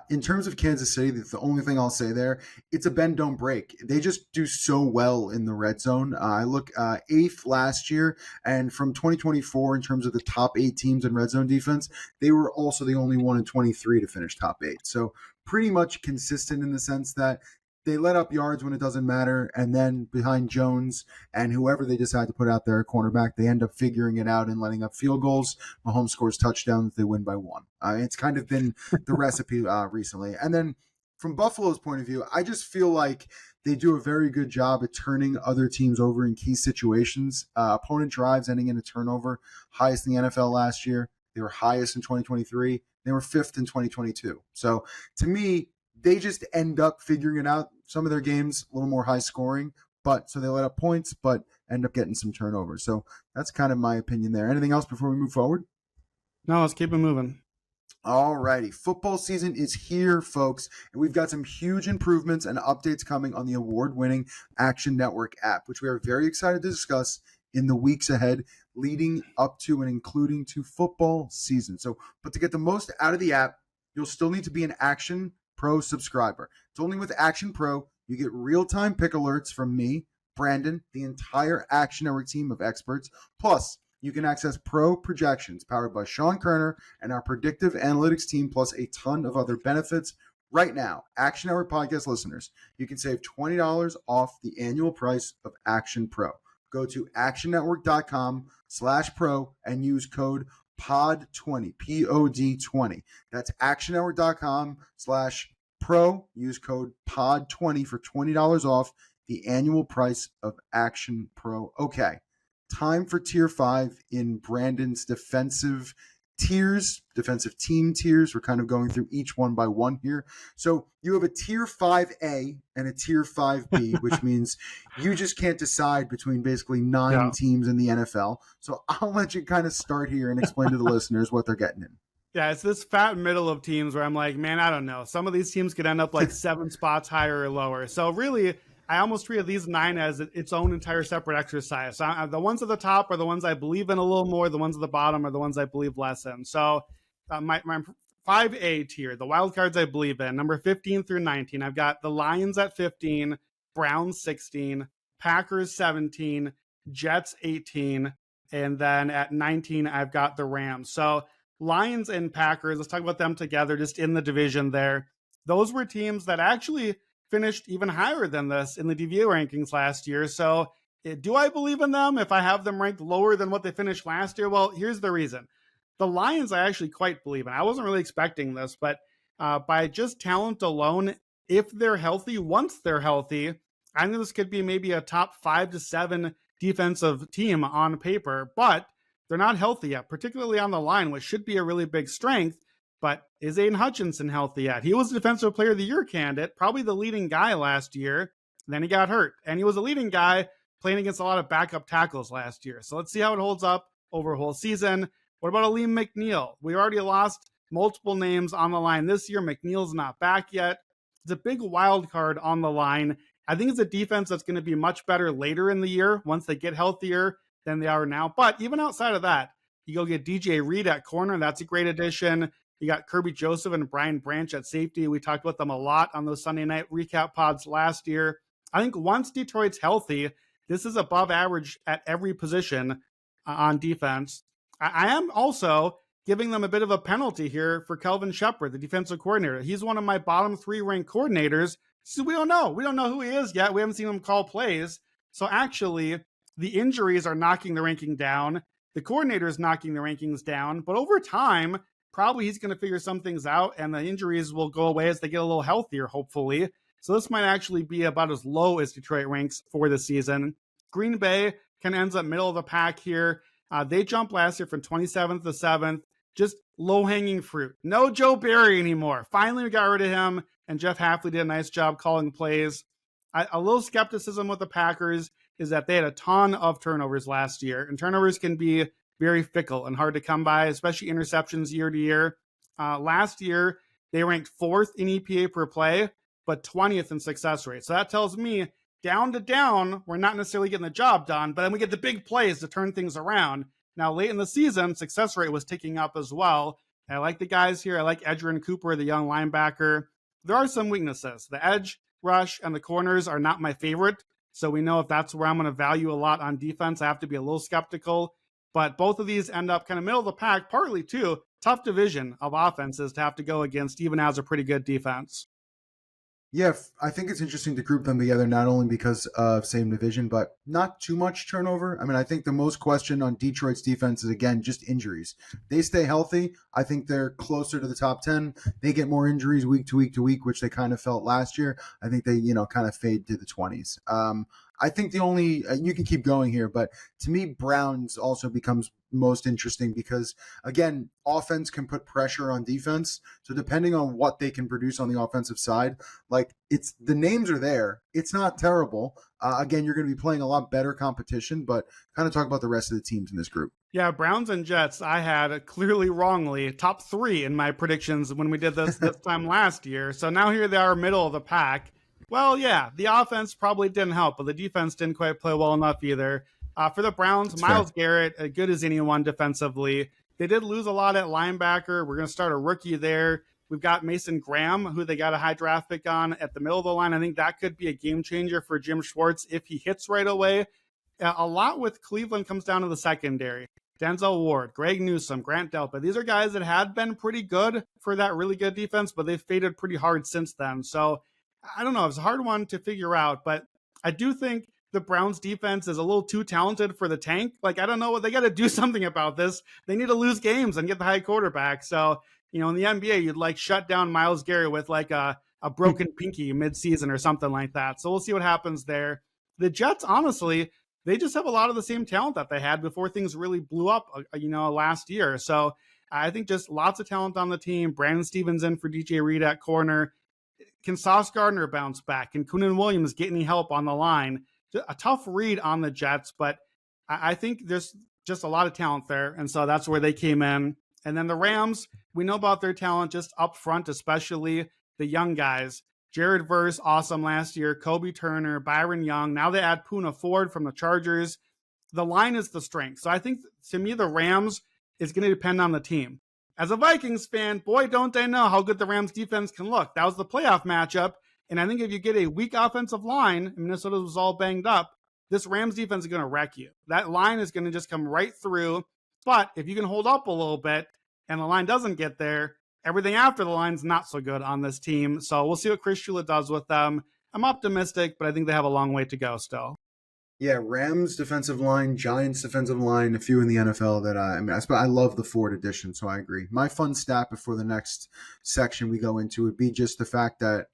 In terms of Kansas City, that's the only thing I'll say there. It's a bend, don't break. They just do so well in the red zone. I look 8th last year, and from 2024, in terms of the top 8 teams in red zone defense, they were also the only one in 23 to finish top 8. So pretty much consistent in the sense that they let up yards when it doesn't matter, and then behind Jones and whoever they decide to put out there at cornerback, they end up figuring it out and letting up field goals. Mahomes scores touchdowns, they win by 1. It's kind of been the recipe recently. And then from Buffalo's point of view, I just feel like they do a very good job at turning other teams over in key situations. Opponent drives ending in a turnover, highest in the NFL last year. They were highest in 2023. They were 5th in 2022. So to me, they just end up figuring it out. Some of their games a little more high scoring, but so they let up points, but end up getting some turnovers. So that's kind of my opinion there. Anything else before we move forward? No, let's keep it moving. All righty. Football season is here, folks, and we've got some huge improvements and updates coming on the award-winning Action Network app, which we are very excited to discuss in the weeks ahead, leading up to and including to football season. So, but to get the most out of the app, you'll still need to be an Action Pro subscriber. It's only with Action Pro you get real-time pick alerts from me, Brandon, the entire Action Network team of experts, plus you can access pro projections powered by Sean Kerner and our predictive analytics team, plus a ton of other benefits. Right now, Action Network podcast listeners, you can save $20 off the annual price of Action Pro. Go to actionnetwork.com/pro and use code POD20, POD20. That's actionnetwork.com/pro. Use code POD20 for $20 off the annual price of Action Pro. Okay. Time for tier 5 in Brandon's defensive team tiers. We're kind of going through each one by one here. So you have a tier 5A and a tier 5B, which means you just can't decide between basically 9 teams in the NFL. So I'll let you kind of start here and explain to the listeners what they're getting in. Yeah, it's this fat middle of teams where I'm like, man, I don't know. Some of these teams could end up like 7 spots higher or lower. So really, I almost treated these 9 as its own entire separate exercise. So the ones at the top are the ones I believe in a little more. The ones at the bottom are the ones I believe less in. So my 5A tier, the wild cards I believe in, number 15 through 19, I've got the Lions at 15, Browns 16, Packers 17, Jets 18, and then at 19, I've got the Rams. So Lions and Packers, let's talk about them together just in the division there. Those were teams that actually finished even higher than this in the DVA rankings last year. So do I believe in them if I have them ranked lower than what they finished last year? Well, here's the reason. The Lions I actually quite believe in. I wasn't really expecting this, but by just talent alone, if they're healthy, once they're healthy, I think this could be maybe a top 5 to 7 defensive team on paper, but they're not healthy yet, particularly on the line, which should be a really big strength. But is Aiden Hutchinson healthy yet? He was the Defensive Player of the Year candidate, probably the leading guy last year. Then he got hurt. And he was a leading guy playing against a lot of backup tackles last year. So let's see how it holds up over a whole season. What about Aleem McNeil? We already lost multiple names on the line this year. McNeil's not back yet. It's a big wild card on the line. I think it's a defense that's going to be much better later in the year once they get healthier than they are now. But even outside of that, you go get DJ Reed at corner. That's a great addition. You got Kirby Joseph and Brian Branch at safety. We talked about them a lot on those Sunday night recap pods last year. I think once Detroit's healthy, this is above average at every position on defense. I am also giving them a bit of a penalty here for Kelvin Shepard, the defensive coordinator. He's one of my bottom 3 ranked coordinators. So we don't know. We don't know who he is yet. We haven't seen him call plays. So actually, the injuries are knocking the ranking down. The coordinator is knocking the rankings down. But over time, probably he's going to figure some things out, and the injuries will go away as they get a little healthier, hopefully. So this might actually be about as low as Detroit ranks for the season. Green Bay kind of ends up middle of the pack here. They jumped last year from 27th to 7th. Just low-hanging fruit. No Joe Barry anymore. Finally, we got rid of him, and Jeff Hafley did a nice job calling plays. A little skepticism with the Packers is that they had a ton of turnovers last year, and turnovers can be very fickle and hard to come by, especially interceptions year to year. Last year, they ranked 4th in EPA per play, but 20th in success rate. So that tells me down to down, we're not necessarily getting the job done, but then we get the big plays to turn things around. Now, late in the season, success rate was ticking up as well. I like the guys here. I like Edgerrin Cooper, the young linebacker. There are some weaknesses. The edge rush and the corners are not my favorite. So we know if that's where I'm going to value a lot on defense, I have to be a little skeptical. But both of these end up kind of middle of the pack, partly too. Tough division of offenses to have to go against, even as a pretty good defense. Yeah, I think it's interesting to group them together, not only because of same division, but not too much turnover. I mean, I think the most question on Detroit's defense is, again, just injuries. They stay healthy. I think they're closer to the top 10. They get more injuries week to week to week, which they kind of felt last year. I think they, kind of fade to the 20s. I think the only you can keep going here, but to me, Browns also becomes most interesting because again, offense can put pressure on defense. So depending on what they can produce on the offensive side, like it's the names are there. It's not terrible. Again, you're going to be playing a lot better competition, but kind of talk about the rest of the teams in this group. Yeah, Browns and Jets, I had clearly wrongly top 3 in my predictions when we did this time last year. So now here they are, middle of the pack. Well, yeah, the offense probably didn't help, but the defense didn't quite play well enough either. For the Browns, That's Myles fair. Garrett, good as anyone defensively. They did lose a lot at linebacker. We're going to start a rookie there. We've got Mason Graham, who they got a high draft pick on at the middle of the line. I think that could be a game changer for Jim Schwartz if he hits right away. A lot with Cleveland comes down to the secondary. Denzel Ward, Greg Newsome, Grant Delpit. These are guys that had been pretty good for that really good defense, but they've faded pretty hard since then. So I don't know. It's a hard one to figure out, but I do think the Browns defense is a little too talented for the tank. Like, I don't know what they got to do something about this. They need to lose games and get the high quarterback. So, in the NBA, you'd like shut down Myles Garrett with like a broken pinky midseason or something like that. So we'll see what happens there. The Jets, honestly, they just have a lot of the same talent that they had before things really blew up, last year. So I think just lots of talent on the team. Brandon Stevens in for DJ Reed at corner. Can Sauce Gardner bounce back? Can Koonin Williams get any help on the line? A tough read on the Jets, but I think there's just a lot of talent there. And so that's where they came in. And then the Rams, we know about their talent just up front, especially the young guys. Jared Verse, awesome last year. Kobe Turner, Byron Young. Now they add Poona Ford from the Chargers. The line is the strength. So I think, to me, the Rams is going to depend on the team. As a Vikings fan, boy, don't they know how good the Rams defense can look. That was the playoff matchup. And I think if you get a weak offensive line, Minnesota was all banged up, this Rams defense is going to wreck you. That line is going to just come right through. But if you can hold up a little bit and the line doesn't get there, everything after the line's not so good on this team. So we'll see what Chris Shula does with them. I'm optimistic, but I think they have a long way to go still. Yeah, Rams defensive line, Giants defensive line, a few in the NFL that I love the Ford addition, so I agree. My fun stat before the next section we go into would be just the fact that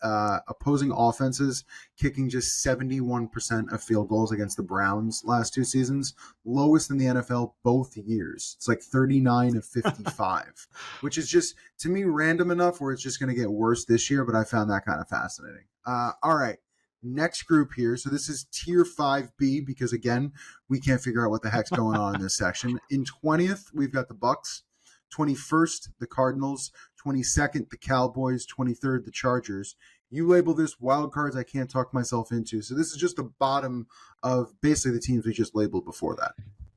opposing offenses kicking just 71% of field goals against the Browns last 2 seasons, lowest in the NFL both years. It's like 39 of 55, which is just, to me, random enough where it's just going to get worse this year, but I found that kind of fascinating. All right. Next group here. So this is tier 5B because again, we can't figure out what the heck's going on in this section. In 20th, we've got the Bucks. 21st, the Cardinals. 22nd, the Cowboys. 23rd, the Chargers. You label this wild cards I can't talk myself into. So this is just the bottom of basically the teams we just labeled before that.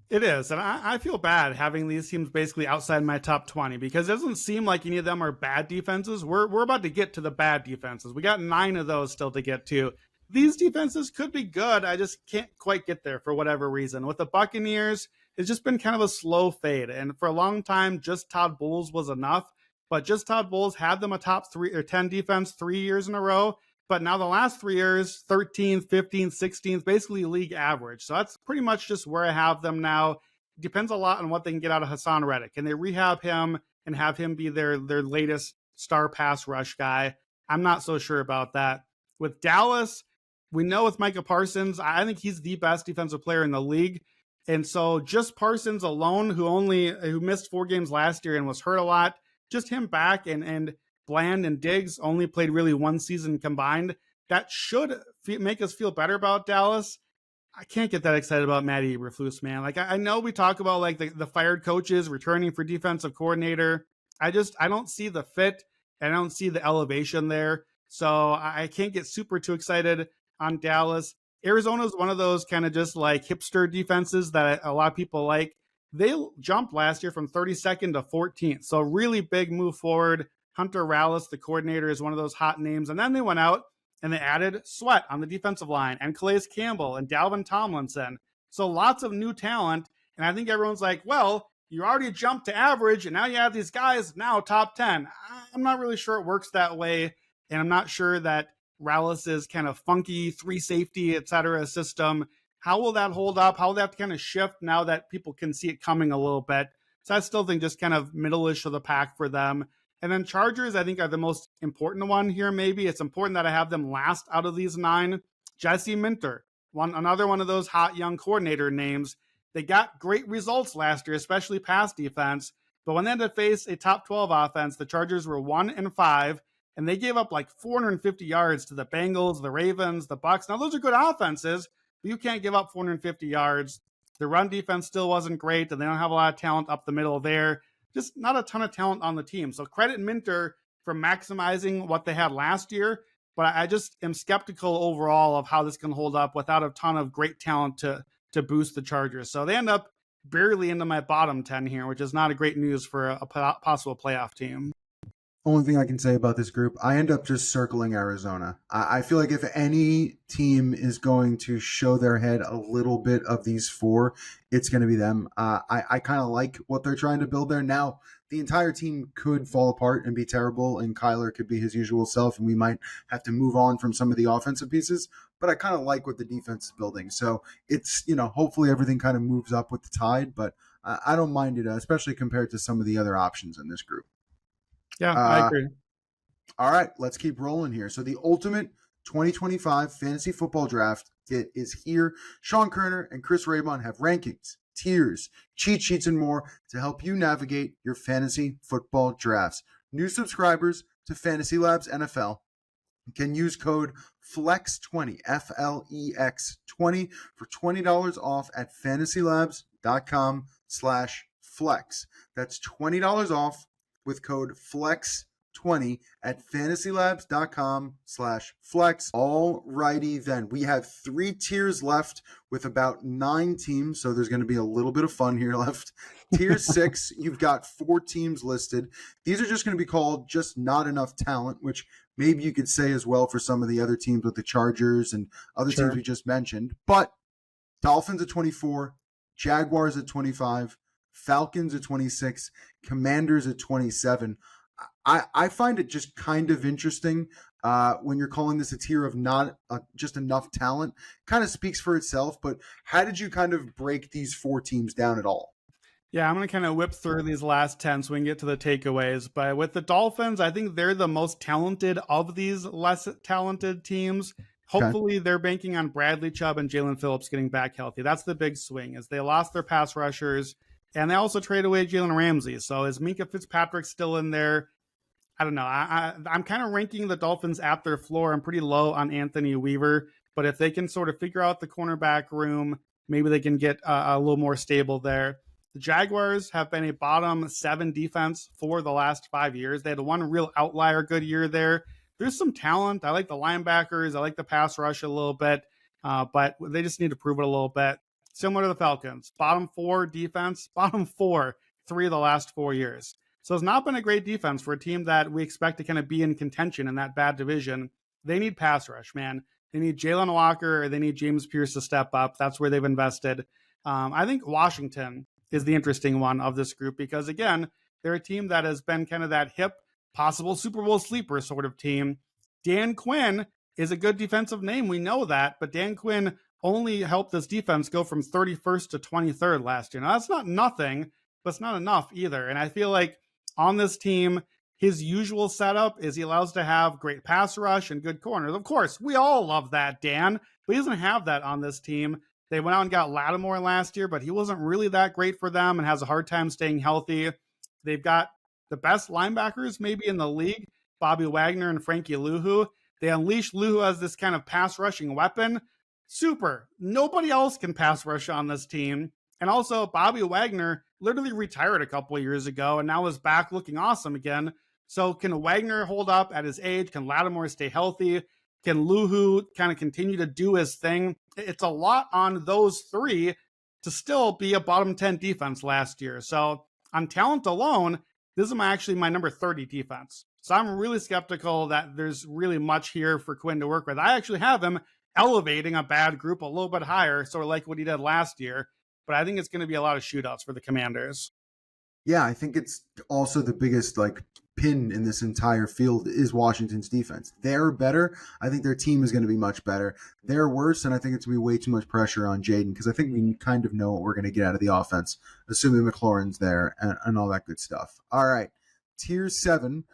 It is. And I feel bad having these teams basically outside my top 20 because it doesn't seem like any of them are bad defenses. We're about to get to the bad defenses. We got 9 of those still to get to. These defenses could be good. I just can't quite get there for whatever reason. With the Buccaneers, it's just been kind of a slow fade. And for a long time, just Todd Bowles was enough. But just Todd Bowles had them a top 3 or 10 defense 3 years in a row. But now the last 3 years, 13th, 15th, 16th, basically league average. So that's pretty much just where I have them now. Depends a lot on what they can get out of Hassan Reddick. Can they rehab him and have him be their latest star pass rush guy? I'm not so sure about that. With Dallas, we know with Micah Parsons, I think he's the best defensive player in the league. And so just Parsons alone, who missed 4 games last year and was hurt a lot, just him back and Bland and Diggs only played really 1 season combined. That should make us feel better about Dallas. I can't get that excited about Matty Eberflus, man. Like I know we talk about like the fired coaches returning for defensive coordinator. I don't see the fit and I don't see the elevation there. So I can't get super too excited on Dallas. Arizona is one of those kind of just like hipster defenses that a lot of people like. They jumped last year from 32nd to 14th. So really big move forward. Hunter Rallis, the coordinator, is one of those hot names. And then they went out and they added Sweat on the defensive line and Calais Campbell and Dalvin Tomlinson. So lots of new talent. And I think everyone's like, well, you already jumped to average and now you have these guys now top 10. I'm not really sure it works that way. And I'm not sure that Rallis's kind of funky 3 safety, et cetera, system, how will that hold up? How will that kind of shift now that people can see it coming a little bit? So I still think just kind of middle-ish of the pack for them. And then Chargers, I think, are the most important one here, maybe. It's important that I have them last out of these 9. Jesse Minter, another one of those hot young coordinator names. They got great results last year, especially pass defense. But when they had to face a top 12 offense, the Chargers were 1-5, and they gave up like 450 yards to the Bengals, the Ravens, the Bucks. Now those are good offenses, but you can't give up 450 yards. The run defense still wasn't great, and they don't have a lot of talent up the middle there. Just not a ton of talent on the team. So credit Minter for maximizing what they had last year, but I just am skeptical overall of how this can hold up without a ton of great talent to boost the Chargers. So they end up barely into my bottom 10 here, which is not a great news for a possible playoff team. Only thing I can say about this group, I end up just circling Arizona. I feel like if any team is going to show their head a little bit of these four, it's going to be them. I kind of like what they're trying to build there. Now, the entire team could fall apart and be terrible, and Kyler could be his usual self, and we might have to move on from some of the offensive pieces, but I kind of like what the defense is building. So it's, hopefully everything kind of moves up with the tide, but I don't mind it, especially compared to some of the other options in this group. Yeah, I agree. All right, let's keep rolling here. So the ultimate 2025 fantasy football draft kit is here. Sean Kerner and Chris Raybon have rankings, tiers, cheat sheets, and more to help you navigate your fantasy football drafts. New subscribers to Fantasy Labs NFL can use code FLEX20, FLEX20 for $20 off at fantasylabs.com/flex. That's $20 off with code FLEX20 at fantasylabs.com/flex. Alrighty then. We have 3 tiers left with about 9 teams, so there's going to be a little bit of fun here left. Tier 6, you've got 4 teams listed. These are just going to be called just not enough talent, which maybe you could say as well for some of the other teams with the Chargers and other teams we just mentioned. But Dolphins at 24, Jaguars at 25, Falcons at 26, Commanders at 27. I find it just kind of interesting when you're calling this a tier of not just enough talent. Kind of speaks for itself, but how did you kind of break these 4 teams down at all? Yeah, I'm going to kind of whip through these last 10 so we can get to the takeaways. But with the Dolphins, I think they're the most talented of these less talented teams. Hopefully they're banking on Bradley Chubb and Jalen Phillips getting back healthy. That's the big swing, is they lost their pass rushers. And they also traded away Jalen Ramsey. So is Minka Fitzpatrick still in there? I don't know. I'm kind of ranking the Dolphins at their floor. I'm pretty low on Anthony Weaver. But if they can sort of figure out the cornerback room, maybe they can get a little more stable there. The Jaguars have been a bottom 7 defense for the last 5 years. They had one real outlier good year there. There's some talent. I like the linebackers. I like the pass rush a little bit. But they just need to prove it a little bit. Similar to the Falcons, bottom 4 defense, bottom 4, 3 of the last 4 years. So it's not been a great defense for a team that we expect to kind of be in contention in that bad division. They need pass rush, man. They need Jalen Walker, or they need James Pierce to step up. That's where they've invested. I think Washington is the interesting one of this group because, again, they're a team that has been kind of that hip, possible Super Bowl sleeper sort of team. Dan Quinn is a good defensive name. We know that, but Dan Quinn only helped this defense go from 31st to 23rd last year. Now, that's not nothing, but it's not enough either. And I feel like on this team, his usual setup is he allows to have great pass rush and good corners. Of course, we all love that, Dan, but he doesn't have that on this team. They went out and got Lattimore last year, but he wasn't really that great for them and has a hard time staying healthy. They've got the best linebackers maybe in the league, Bobby Wagner and Frankie Luhu. They unleashed Luhu as this kind of pass rushing weapon. Super. Nobody else can pass rush on this team. And also, Bobby Wagner literally retired a couple of years ago and now is back looking awesome again. So can Wagner hold up at his age? Can Lattimore stay healthy? Can Luhu kind of continue to do his thing? It's a lot on those 3 to still be a bottom 10 defense last year. So on talent alone, this is actually my number 30 defense. So I'm really skeptical that there's really much here for Quinn to work with. I actually have him elevating a bad group a little bit higher, sort of like what he did last year. But I think it's going to be a lot of shootouts for the Commanders. Yeah, I think it's also the biggest pin in this entire field is Washington's defense. They're better. I think their team is going to be much better. They're worse, and I think it's going to be way too much pressure on Jaden because I think we kind of know what we're going to get out of the offense, assuming McLaurin's there and all that good stuff. All right, Tier 7.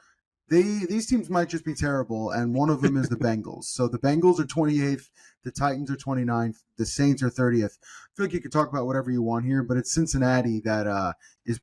these teams might just be terrible, and one of them is the Bengals. So the Bengals are 28th, the Titans are 29th, the Saints are 30th. I feel like you could talk about whatever you want here, but it's Cincinnati that is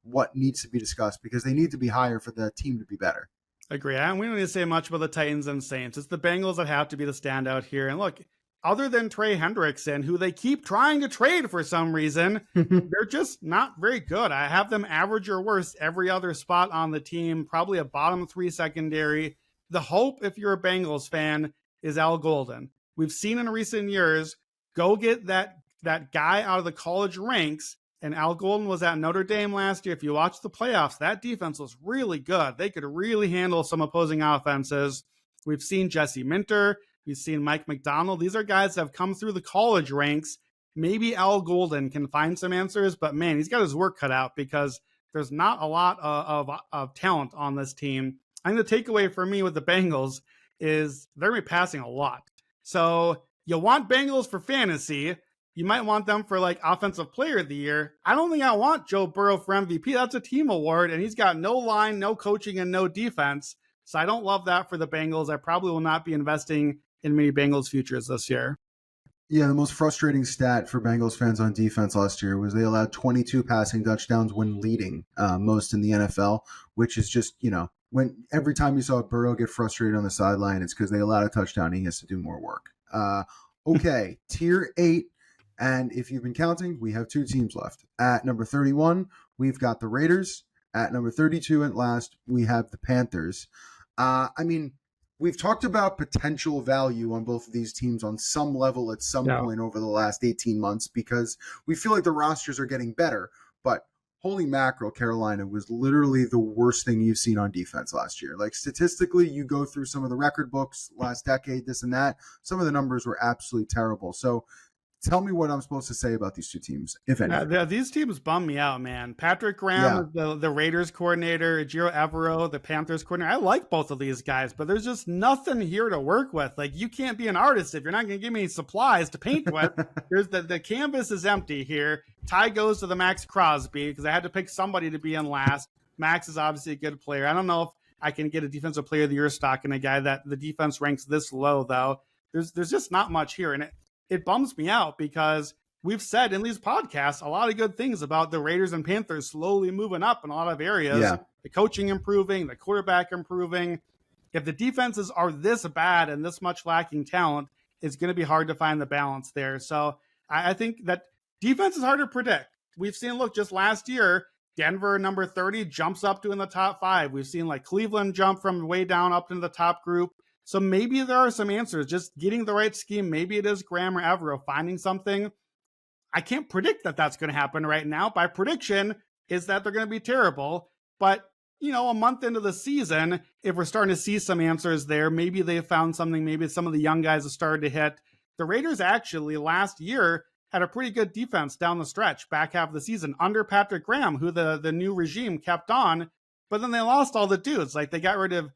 what needs to be discussed, because they need to be higher for the team to be better. Agree. And we don't need to say much about the Titans and Saints. It's the Bengals that have to be the standout here. And look, other than Trey Hendrickson, who they keep trying to trade for some reason, they're just not very good. I have them average or worse every other spot on the team, probably a bottom 3 secondary. The hope, if you're a Bengals fan, is Al Golden. We've seen in recent years, go get that guy out of the college ranks. And Al Golden was at Notre Dame last year. If you watch the playoffs, that defense was really good. They could really handle some opposing offenses. We've seen Jesse Minter. We've seen Mike McDonald. These are guys that have come through the college ranks. Maybe Al Golden can find some answers, but man, he's got his work cut out because there's not a lot of talent on this team. I think the takeaway for me with the Bengals is they're going to be passing a lot. So you want Bengals for fantasy. You might want them for like offensive player of the year. I don't think I want Joe Burrow for MVP. That's a team award, and he's got no line, no coaching, and no defense. So I don't love that for the Bengals. I probably will not be investing in many Bengals futures this year. Yeah, the most frustrating stat for Bengals fans on defense last year was they allowed 22 passing touchdowns when leading most in the NFL, which is just, when every time you saw Burrow get frustrated on the sideline, it's because they allowed a touchdown and he has to do more work. Okay, tier 8. And if you've been counting, we have 2 teams left. At number 31, we've got the Raiders. At number 32 and last, we have the Panthers. We've talked about potential value on both of these teams on some level at some point over the last 18 months because we feel like the rosters are getting better. But holy mackerel, Carolina was literally the worst thing you've seen on defense last year. Like statistically, you go through some of the record books last decade, this and that. Some of the numbers were absolutely terrible. So tell me what I'm supposed to say about these 2 teams, if anything. These teams bum me out, man. Patrick Graham, the Raiders coordinator, Ejiro Evero, the Panthers coordinator. I like both of these guys, but there's just nothing here to work with. Like, you can't be an artist if you're not going to give me supplies to paint with. There's the canvas is empty here. Tie goes to the Max Crosby because I had to pick somebody to be in last. Max is obviously a good player. I don't know if I can get a defensive player of the year stock in a guy that the defense ranks this low, though. There's just not much here, and it bums me out because we've said in these podcasts a lot of good things about the Raiders and Panthers slowly moving up in a lot of areas. Yeah. The coaching improving, the quarterback improving. If the defenses are this bad and this much lacking talent, it's going to be hard to find the balance there. So I think that defense is hard to predict. We've seen, just last year, Denver, number 30, jumps up to in the top 5. We've seen Cleveland jump from way down up into the top group. So maybe there are some answers, just getting the right scheme. Maybe it is Graham or Evero finding something. I can't predict that that's going to happen right now. My prediction is that they're going to be terrible. But, a month into the season, if we're starting to see some answers there, maybe they found something. Maybe some of the young guys have started to hit. The Raiders actually last year had a pretty good defense down the stretch, back half of the season, under Patrick Graham, who the new regime kept on. But then they lost all the dudes. They got rid of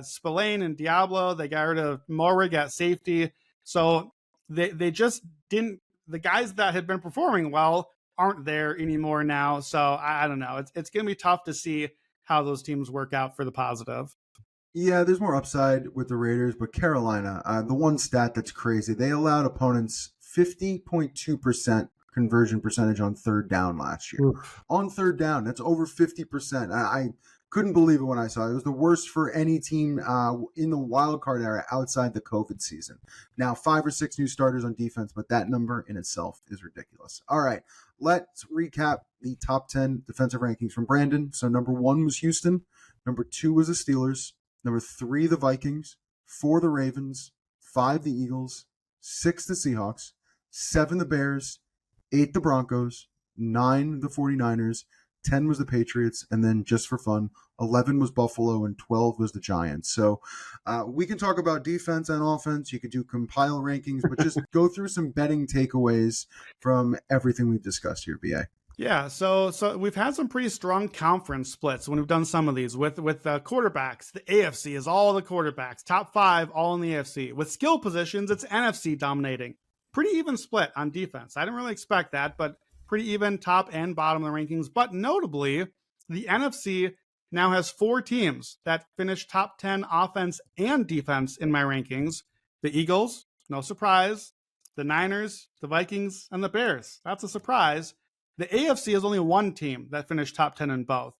Spillane and Diablo. They got rid of Morig at safety. So they just didn't, the guys that had been performing well aren't there anymore now. So I don't know. It's going to be tough to see how those teams work out for the positive. Yeah, there's more upside with the Raiders, but Carolina, the one stat that's crazy, they allowed opponents 50.2% conversion percentage on third down last year. Oof. On third down, that's over 50%. I couldn't believe it when I saw it. It was the worst for any team in the wild card era outside the COVID season. Now, 5 or 6 new starters on defense, but that number in itself is ridiculous. All right, let's recap the top 10 defensive rankings from Brandon. So number 1 was Houston. Number 2 was the Steelers. Number 3, the Vikings. 4, the Ravens. 5, the Eagles. 6, the Seahawks. 7, the Bears. 8, the Broncos. 9, the 49ers. 10 was the Patriots, and then just for fun, 11 was Buffalo, and 12 was the Giants. So we can talk about defense and offense. You could do compile rankings, but just go through some betting takeaways from everything we've discussed here, BA. Yeah, so we've had some pretty strong conference splits when we've done some of these with quarterbacks. The AFC is all the quarterbacks, top 5 all in the AFC. With skill positions, it's NFC dominating. Pretty even split on defense. I didn't really expect that, but pretty even top and bottom of the rankings. But notably, the NFC now has 4 teams that finished top 10 offense and defense in my rankings. The Eagles, no surprise. The Niners, the Vikings, and the Bears. That's a surprise. The AFC has only 1 team that finished top 10 in both.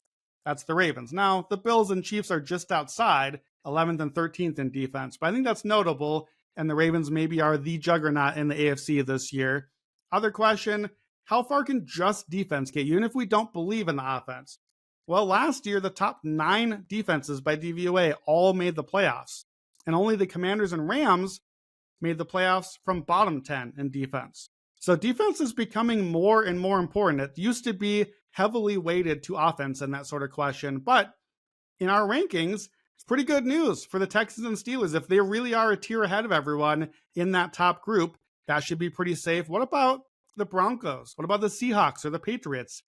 That's the Ravens. Now, the Bills and Chiefs are just outside, 11th and 13th in defense. But I think that's notable, and the Ravens maybe are the juggernaut in the AFC this year. Other question, how far can just defense get you, even if we don't believe in the offense? Well, last year, the top 9 defenses by DVOA all made the playoffs, and only the Commanders and Rams made the playoffs from bottom 10 in defense. So defense is becoming more and more important. It used to be heavily weighted to offense in that sort of question, but in our rankings, it's pretty good news for the Texans and Steelers. If they really are a tier ahead of everyone in that top group, that should be pretty safe. What about the Broncos? What about the Seahawks or the Patriots?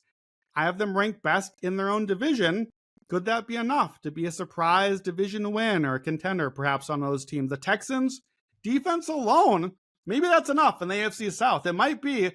I have them ranked best in their own division. Could that be enough to be a surprise division win or a contender perhaps on those teams? The Texans, defense alone, maybe that's enough in the AFC South. It might be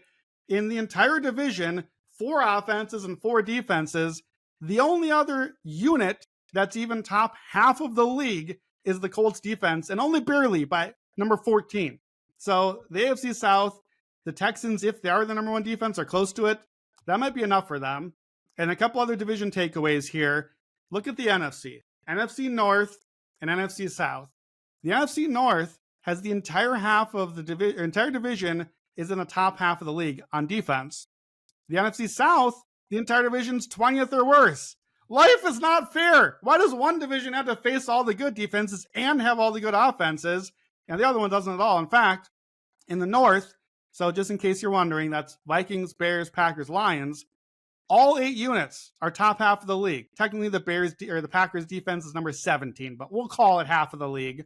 in the entire division, 4 offenses and 4 defenses. The only other unit that's even top half of the league is the Colts defense, and only barely by number 14. So the AFC South, the Texans, if they are the number 1 defense, are close to it. That might be enough for them. And a couple other division takeaways here. Look at the NFC. NFC North and NFC South. The NFC North has the entire half of the entire division is in the top half of the league on defense. The NFC South, the entire division's 20th or worse. Life is not fair. Why does one division have to face all the good defenses and have all the good offenses, and the other one doesn't at all? In fact, in the North, so just in case you're wondering, that's Vikings, Bears, Packers, Lions. All 8 units are top half of the league. Technically, the Bears or the Packers defense is number 17, but we'll call it half of the league.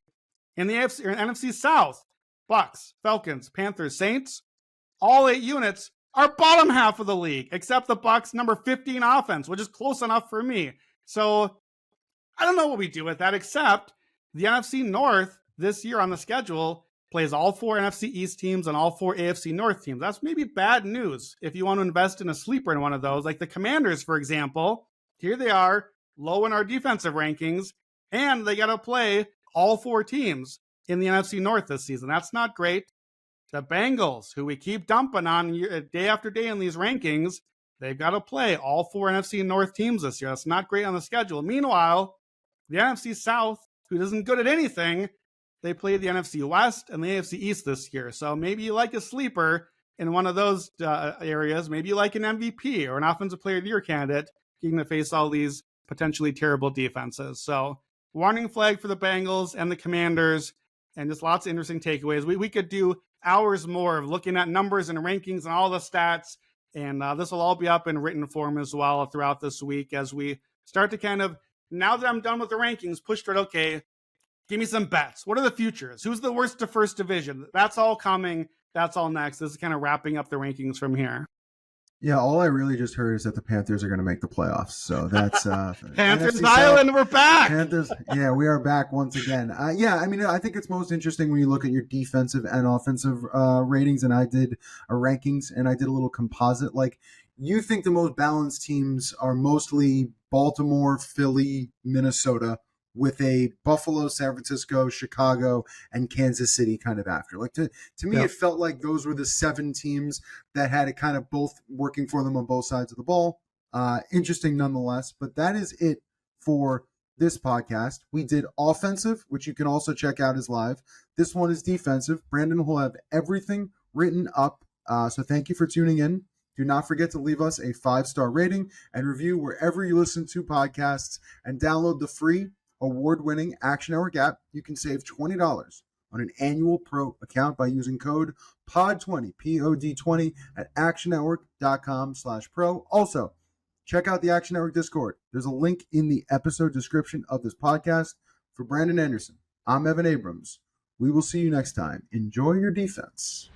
In the AFC, or NFC South, Bucks, Falcons, Panthers, Saints, all 8 units are bottom half of the league, except the Bucks number 15 offense, which is close enough for me. So I don't know what we do with that, except the NFC North this year on the schedule plays all 4 NFC East teams and all 4 AFC North teams. That's maybe bad news if you want to invest in a sleeper in one of those, like the Commanders, for example. Here they are, low in our defensive rankings, and they got to play all 4 teams in the NFC North this season. That's not great. The Bengals, who we keep dumping on day after day in these rankings, they've got to play all 4 NFC North teams this year. That's not great on the schedule. Meanwhile, the NFC South, who isn't good at anything, they play the NFC West and the AFC East this year. So maybe you like a sleeper in one of those areas. Maybe you like an MVP or an Offensive Player of the Year candidate. You can face all these potentially terrible defenses. So warning flag for the Bengals and the Commanders, and just lots of interesting takeaways. We could do hours more of looking at numbers and rankings and all the stats. And this will all be up in written form as well throughout this week as we start to kind of, now that I'm done with the rankings, push toward, okay, give me some bets. What are the futures? Who's the worst to first division? That's all coming. That's all next. This is kind of wrapping up the rankings from here. Yeah, all I really just heard is that the Panthers are going to make the playoffs. So that's Panthers NFC Island. South, we're back. Panthers, yeah, we are back once again. Yeah, I mean, I think it's most interesting when you look at your defensive and offensive ratings. And I did a rankings and I did a little composite. Like, you think the most balanced teams are mostly Baltimore, Philly, Minnesota, with a Buffalo, San Francisco, Chicago, and Kansas City kind of after. Like to me, It felt like those were the 7 teams that had it kind of both working for them on both sides of the ball. Interesting nonetheless, but that is it for this podcast. We did offensive, which you can also check out as live. This one is defensive. Brandon will have everything written up. So thank you for tuning in. Do not forget to leave us a 5-star rating and review wherever you listen to podcasts, and download the free award-winning Action Network app. You can save $20 on an annual pro account by using code POD20, POD20 at actionnetwork.com/pro. Also, check out the Action Network Discord. There's a link in the episode description of this podcast. For Brandon Anderson, I'm Evan Abrams. We will see you next time. Enjoy your defense.